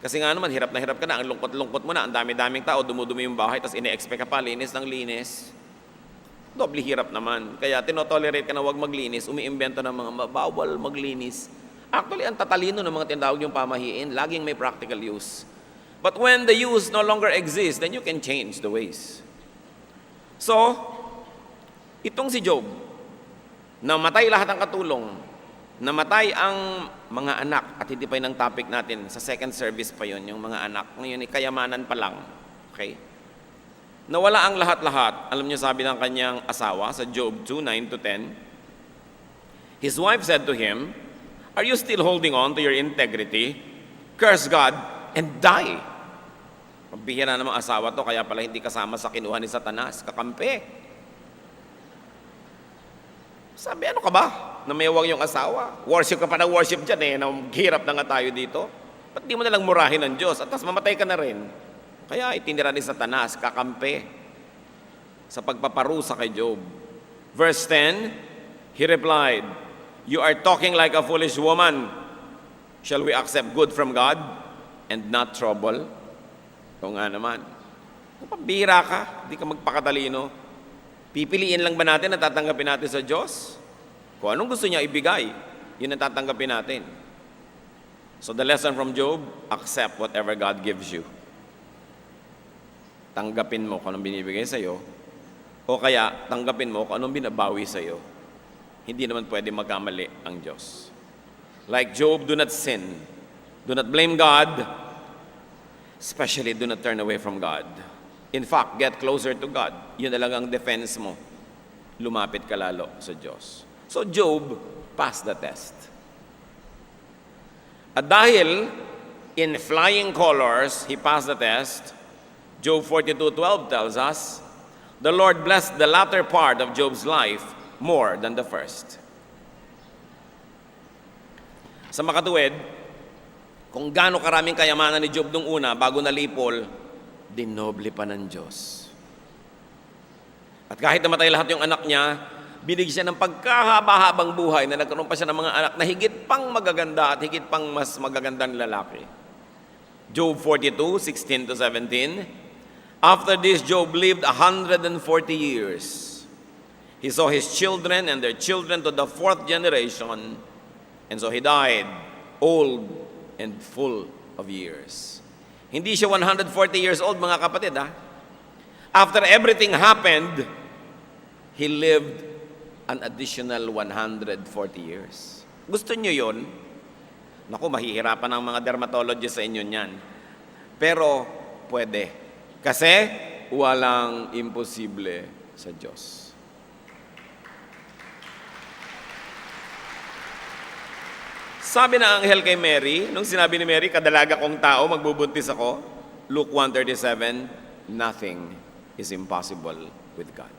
Kasi nga naman, hirap na hirap ka na, ang lungkot-lungkot mo na, ang dami-daming tao, dumudumi yung bahay, tapos ine-expect ka pa, linis ng linis. Doble hirap naman. Kaya tinotolerate ka na huwag maglinis, umiimbento ng mga bawal maglinis. Actually, ang tatalino ng mga tinatawag yung pamahiin, laging may practical use. But when the use no longer exists, then you can change the ways. So, itong si Job, namatay lahat ng katulong, namatay ang mga anak, at hindi pa yun ang topic natin, sa second service pa yun, yung mga anak. Ngayon, kayamanan pa lang. Okay? Nawala ang lahat-lahat. Alam niyo, sabi ng kanyang asawa sa Job 2:9-10, his wife said to him, "Are you still holding on to your integrity? Curse God and die." Pabihira namang asawa to, kaya pala hindi kasama sa kinuha ni Satanas, kakampi. Sabi, ano ka ba? Namayawang yung asawa. Worship ka pa ng worship dyan eh. Hirap na nga tayo dito. Ba't di mo nalang murahin ng Diyos? At tas mamatay ka na rin. Kaya itinira ni Satanas, kakampi sa pagpaparusa kay Job. Verse 10, he replied, "You are talking like a foolish woman. Shall we accept good from God and not trouble?" O nga naman. Kung pambira ka, di ka magpakatalino. Pipiliin lang ba natin na tatanggapin natin sa Diyos? Kung anong gusto niya ibigay, yun ang tatanggapin natin. So the lesson from Job, accept whatever God gives you. Tanggapin mo kung anong binibigay sa'yo, o kaya tanggapin mo kung anong binabawi sa'yo. Hindi naman pwede magkamali ang Diyos. Like Job, do not sin. Do not blame God. Especially, do not turn away from God. In fact, get closer to God. Yun na lang ang defense mo. Lumapit ka lalo sa Diyos. So Job passed the test. At dahil in flying colors, he passed the test, Job 42:12 tells us, the Lord blessed the latter part of Job's life more than the first. Sa makatuwid, kung gaano karaming kayamanan ni Job nung una, bago nalipol, dinoble pa ng Diyos. At kahit namatay lahat yung anak niya, binigyan siya ng pagkahaba-habang buhay na nagkaroon pa siya ng mga anak na higit pang magaganda at higit pang mas magagandang lalaki. Job 42:16-17, after this, Job lived 140 years. He saw his children and their children to the 4th generation, and so he died old and full of years. Hindi siya 140 years old, mga kapatid, ha? After everything happened, he lived an additional 140 years. Gusto niyo yun? Naku, mahihirapan ang mga dermatologist sa inyo niyan. Pero, pwede. Kasi, walang imposible sa Diyos. Sabi na anghel kay Mary, nung sinabi ni Mary, kadalaga kong tao, magbubuntis ako, Luke 1:37, nothing is impossible with God.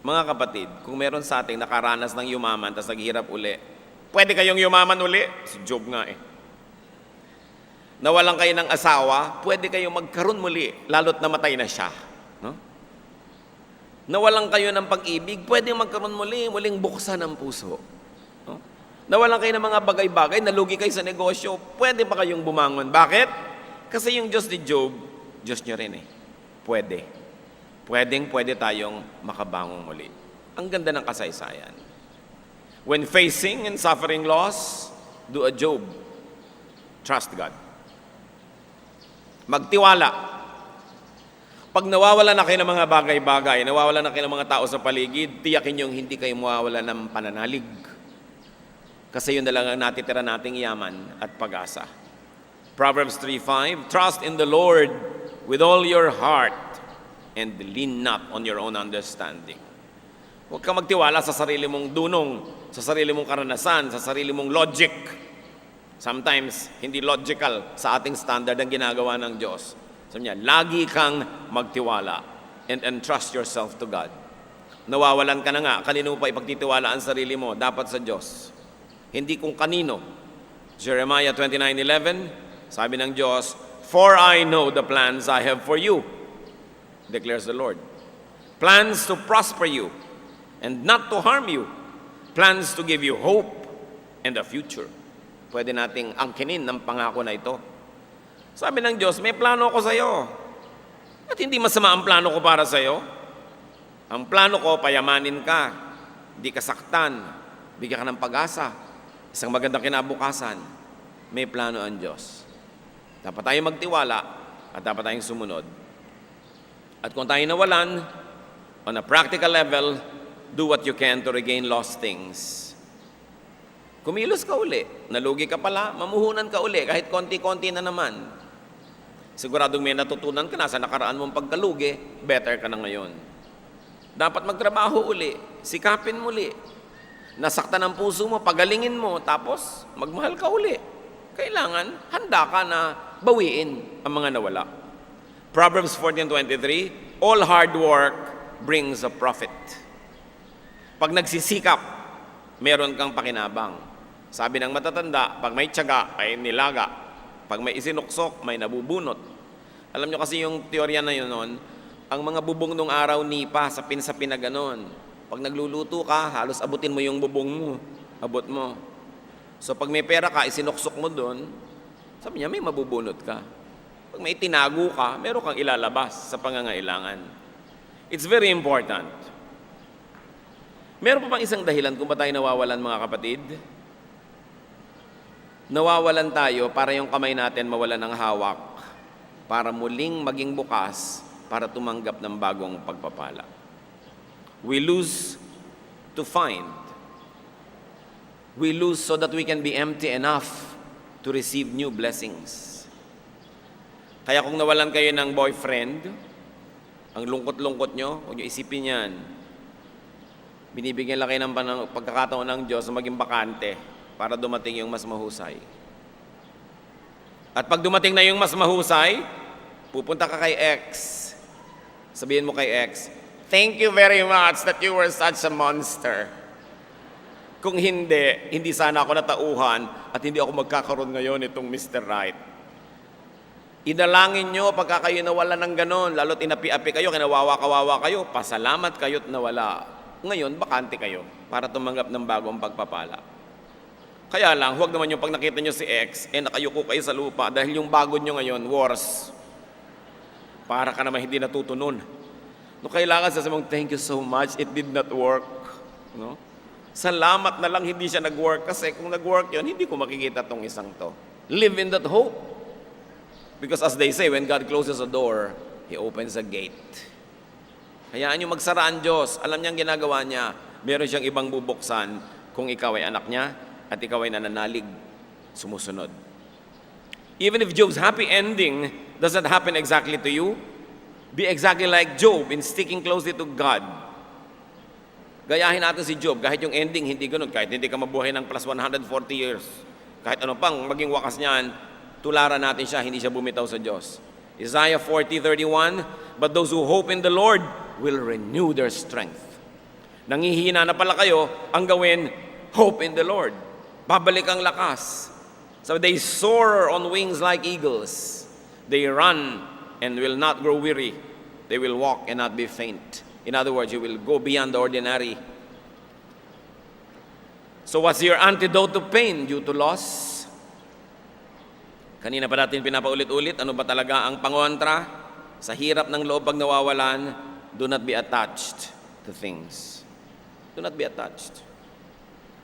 Mga kapatid, kung meron sa ating nakaranas ng yumaman, tapos naghihirap uli, pwede kayong yumaman uli? Si Job nga eh. Nawalan kayo ng asawa, pwede kayong magkaroon muli, lalo't namatay na siya. No? Nawalan kayo ng pag-ibig, pwede magkaroon muli, muling buksan ang puso. No? Nawalan kayo ng mga bagay-bagay, nalugi kayo sa negosyo, pwede pa kayong bumangon. Bakit? Kasi yung Diyos ni Job, Diyos niya rin eh. Pwede. Pwede tayong makabangon muli. Ang ganda ng kasaysayan. When facing and suffering loss, do a Job. Trust God. Magtiwala. Pag nawawala na kayo ng mga bagay-bagay, nawawala na kayo ng mga tao sa paligid, tiyakin yung hindi kayo mawawala ng pananalig. Kasi yun na lang ang natitira nating yaman at pag-asa. Proverbs 3:5, trust in the Lord with all your heart and lean not on your own understanding. Huwag ka magtiwala sa sarili mong dunong, sa sarili mong karanasan, sa sarili mong logic. Sometimes, hindi logical sa ating standard ang ginagawa ng Diyos. Sabi niya, lagi kang magtiwala and entrust yourself to God. Nawawalan ka na nga, kanino pa ipagtitiwala ang sarili mo? Dapat sa Diyos. Hindi kung kanino. Jeremiah 29:11, sabi ng Diyos, for I know the plans I have for you, declares the Lord. Plans to prosper you and not to harm you. Plans to give you hope and a future. Pwede nating angkinin ng pangako na ito. Sabi ng Diyos, may plano ko sa iyo. At hindi masama ang plano ko para sa iyo. Ang plano ko, payamanin ka, hindi ka saktan, bigyan ka ng pag-asa, isang magandang kinabukasan. May plano ang Diyos. Dapat tayong magtiwala at dapat tayong sumunod. At kung tayo nawalan, on a practical level, do what you can to regain lost things. Kumilos ka uli. Nalugi ka pala, mamuhunan ka uli, kahit konti-konti na naman. Siguradong may natutunan ka na sa nakaraan mong pagkalugi, better ka na ngayon. Dapat magtrabaho uli, sikapin muli. Nasaktan ang puso mo, pagalingin mo, tapos magmahal ka uli. Kailangan, handa ka na bawiin ang mga nawala. Proverbs 14:23, all hard work brings a profit. Pag nagsisikap, meron kang pakinabang. Sabi ng matatanda, pag may tiyaga, ay nilaga. Pag may isinuksok, may nabubunot. Alam nyo kasi yung teorya na yun noon, ang mga bubong nung araw nipa, sapin-sapin na ganon. Pag nagluluto ka, halos abutin mo yung bubong mo. Abot mo. So pag may pera ka, isinuksok mo doon, sabi niya, may mabubunot ka. Pag may tinago ka, meron kang ilalabas sa pangangailangan. It's very important. Meron pa bang isang dahilan kung ba tayo nawawalan, mga kapatid? Nawawalan tayo para yung kamay natin mawalan ng hawak, para muling maging bukas, para tumanggap ng bagong pagpapala. We lose to find. We lose so that we can be empty enough to receive new blessings. Kaya kung nawalan kayo ng boyfriend, ang lungkot-lungkot nyo, huwag nyo isipin yan. Binibigyan lang kayo ng pagkakataon ng Diyos na maging bakante para dumating yung mas mahusay. At pag dumating na yung mas mahusay, pupunta ka kay X. Sabihin mo kay X, thank you very much that you were such a monster. Kung hindi sana ako natauhan at hindi ako magkakaroon ngayon itong Mr. Right. Idalangin nyo pagka kayo nawala ng ganon, lalo't inapi-api kayo, kinawawa-kawawa kayo, pasalamat kayo't nawala. Ngayon, bakante kayo para tumanggap ng bagong pagpapala. Kaya lang, huwag naman yung pag nakita nyo si X, nakayuko kayo sa lupa dahil yung bago nyo ngayon, worse. Para ka naman hindi natutunon. No, kailangan sasabihin mong, thank you so much, it did not work. No? Salamat na lang hindi siya nag-work kasi kung nag-work yun, hindi ko makikita tong isang to. Live in that hope. Because as they say, when God closes a door, He opens a gate. Hayaan nyo magsara ang Diyos. Alam niyang ginagawa niya. Meron siyang ibang bubuksan kung ikaw ay anak niya at ikaw ay nananalig, sumusunod. Even if Job's happy ending doesn't happen exactly to you, be exactly like Job in sticking closely to God. Gayahin natin si Job, kahit yung ending hindi ganun, kahit hindi ka mabuhay ng plus 140 years, kahit ano pang maging wakas niyan, tularan natin siya, hindi siya bumitaw sa Diyos. Isaiah 40:31, but those who hope in the Lord will renew their strength. Nangihina na pala kayo, ang gawin, hope in the Lord. Babalik ang lakas. So they soar on wings like eagles. They run and will not grow weary. They will walk and not be faint. In other words, you will go beyond the ordinary. So what's your antidote to pain due to loss? Kanina pa natin pinapaulit-ulit, ano ba talaga ang pangontra? Sa hirap ng loob pag nawawalan, do not be attached to things. Do not be attached.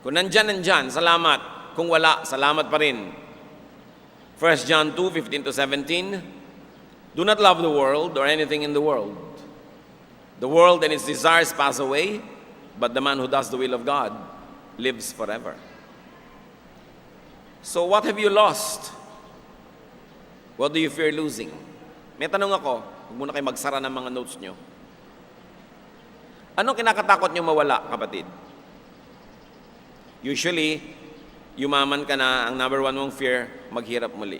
Kung nandyan, salamat. Kung wala, salamat pa rin. 1 John 2:15-17, do not love the world or anything in the world. The world and its desires pass away, but the man who does the will of God lives forever. So what have you lost? What do you fear losing? May tanong ako, huwag muna kayo magsara ng mga notes nyo. Anong kinakatakot nyo mawala, kapatid? Usually, yumaman ka na, ang number one mong fear, maghirap muli.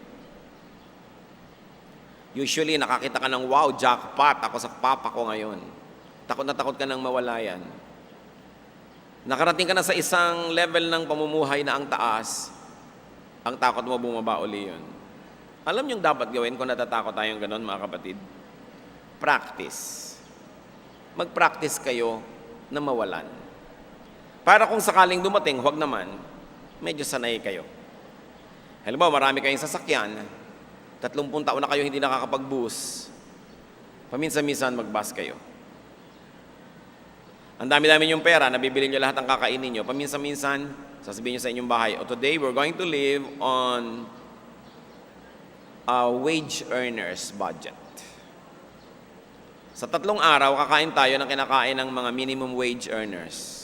Usually, nakakita ka ng, wow, jackpot, ako sa papa ko ngayon. Takot na takot ka nang mawala yan. Nakarating ka na sa isang level ng pamumuhay na ang taas, ang takot mo bumaba uli yun. Alam niyong dapat gawin kung natatakot tayong ganon, mga kapatid? Practice. Mag-practice kayo na mawalan. Para kung sakaling dumating, huwag naman, medyo sanay kayo. Halimbawa, marami kayong sasakyan, 30 taon na kayo hindi nakakapag-bus, paminsan-minsan mag-bus kayo. Ang dami-dami yung pera, nabibili nyo lahat ng kakainin nyo, paminsan-minsan, sasabihin nyo sa inyong bahay, today we're going to live on a wage earner's budget. Sa 3 araw, kakain tayo ng kinakain ng mga minimum wage earners.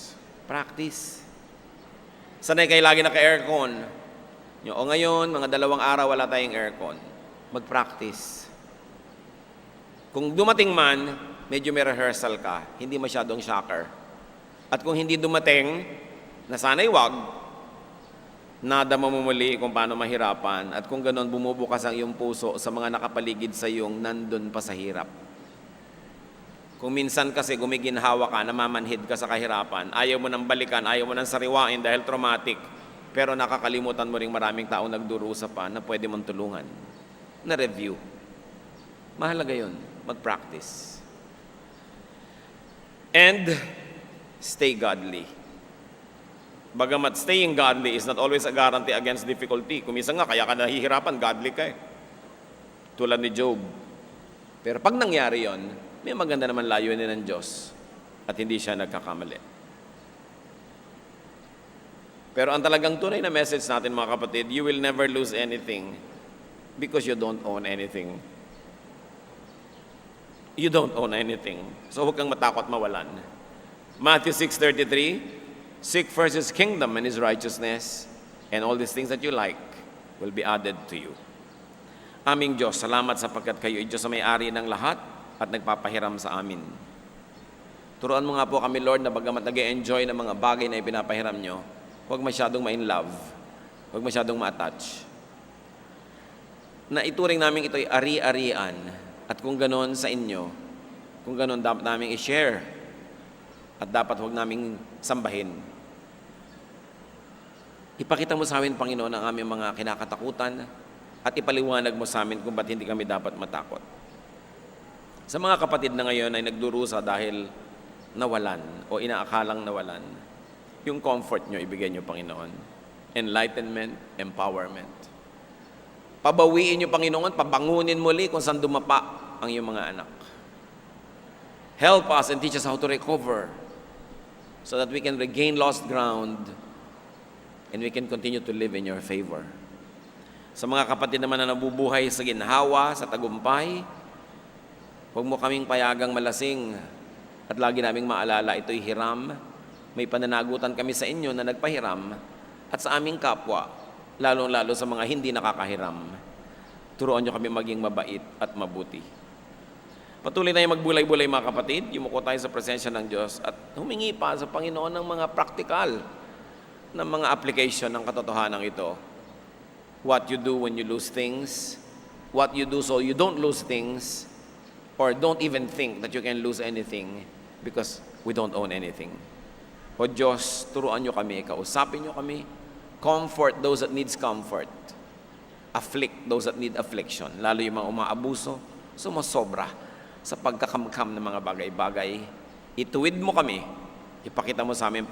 Practice. Sanay kayo lagi naka-aircon. O ngayon, mga 2 araw wala tayong aircon. Mag-practice. Kung dumating man, medyo may rehearsal ka, hindi masyadong shocker. At kung hindi dumating, na sana'y wag, nada mamumuli kung paano mahirapan. At kung ganon, bumubukas ang iyong puso sa mga nakapaligid sa iyong nandun pa sa hirap. Kung minsan kasi gumiginhawa ka, namamanhid ka sa kahirapan, ayaw mo nang balikan, ayaw mo nang sariwain dahil traumatic, pero nakakalimutan mo ring maraming taong nagdurusa pa na pwede mong tulungan. Na-review. Mahalaga yun, mag-practice. And stay godly. Bagamat staying godly is not always a guarantee against difficulty. Kung minsan nga, kaya ka nahihirapan, godly ka eh. Tulad ni Job. Pero pag nangyari yon, may maganda naman layunin ng Diyos at hindi siya nagkakamali. Pero ang talagang tunay na message natin mga kapatid, you will never lose anything because you don't own anything. You don't own anything. So huwag kang matakot mawalan. Matthew 6:33, seek first His kingdom and His righteousness, and all these things that you like will be added to you. Aming Diyos, salamat sapagkat kayo ay Diyos na may-ari ng lahat at nagpapahiram sa amin. Turuan mo nga po kami, Lord, na bagamat nag-e-enjoy ng mga bagay na ipinapahiram nyo, huwag masyadong ma-in-love, huwag masyadong ma-attach. Na ituring namin ito ay ari-arian, at kung ganon sa inyo, kung ganon dapat namin i-share, at dapat huwag namin sambahin. Ipakita mo sa amin, Panginoon, ang aming mga kinakatakutan, at ipaliwanag mo sa amin kung ba't hindi kami dapat matakot. Sa mga kapatid na ngayon ay nagdurusa dahil nawalan o inaakalang nawalan, yung comfort nyo, ibigay nyo, Panginoon. Enlightenment, empowerment. Pabawiin nyo, Panginoon, pabangunin muli kung saan dumapa ang iyong mga anak. Help us and teach us how to recover so that we can regain lost ground and we can continue to live in your favor. Sa mga kapatid naman na nabubuhay sa ginhawa, sa tagumpay, huwag mo kaming payagang malasing at lagi naming maalala ito'y hiram. May pananagutan kami sa inyo na nagpahiram at sa aming kapwa, lalong-lalo sa mga hindi nakakahiram. Turuan nyo kami maging mabait at mabuti. Patuloy na yung magbulay-bulay mga kapatid, yumuko tayo sa presensya ng Diyos at humingi pa sa Panginoon ng mga praktikal na mga application ng katotohanan ito. What you do when you lose things, what you do so you don't lose things, or don't even think that you can lose anything because we don't own anything. O Diyos, turuan nyo kami, kausapin nyo kami, comfort those that needs comfort, afflict those that need affliction, lalo yung mga umaabuso, sumasobra sa pagkakamkam ng mga bagay-bagay. Ituwid mo kami, ipakita mo sa amin,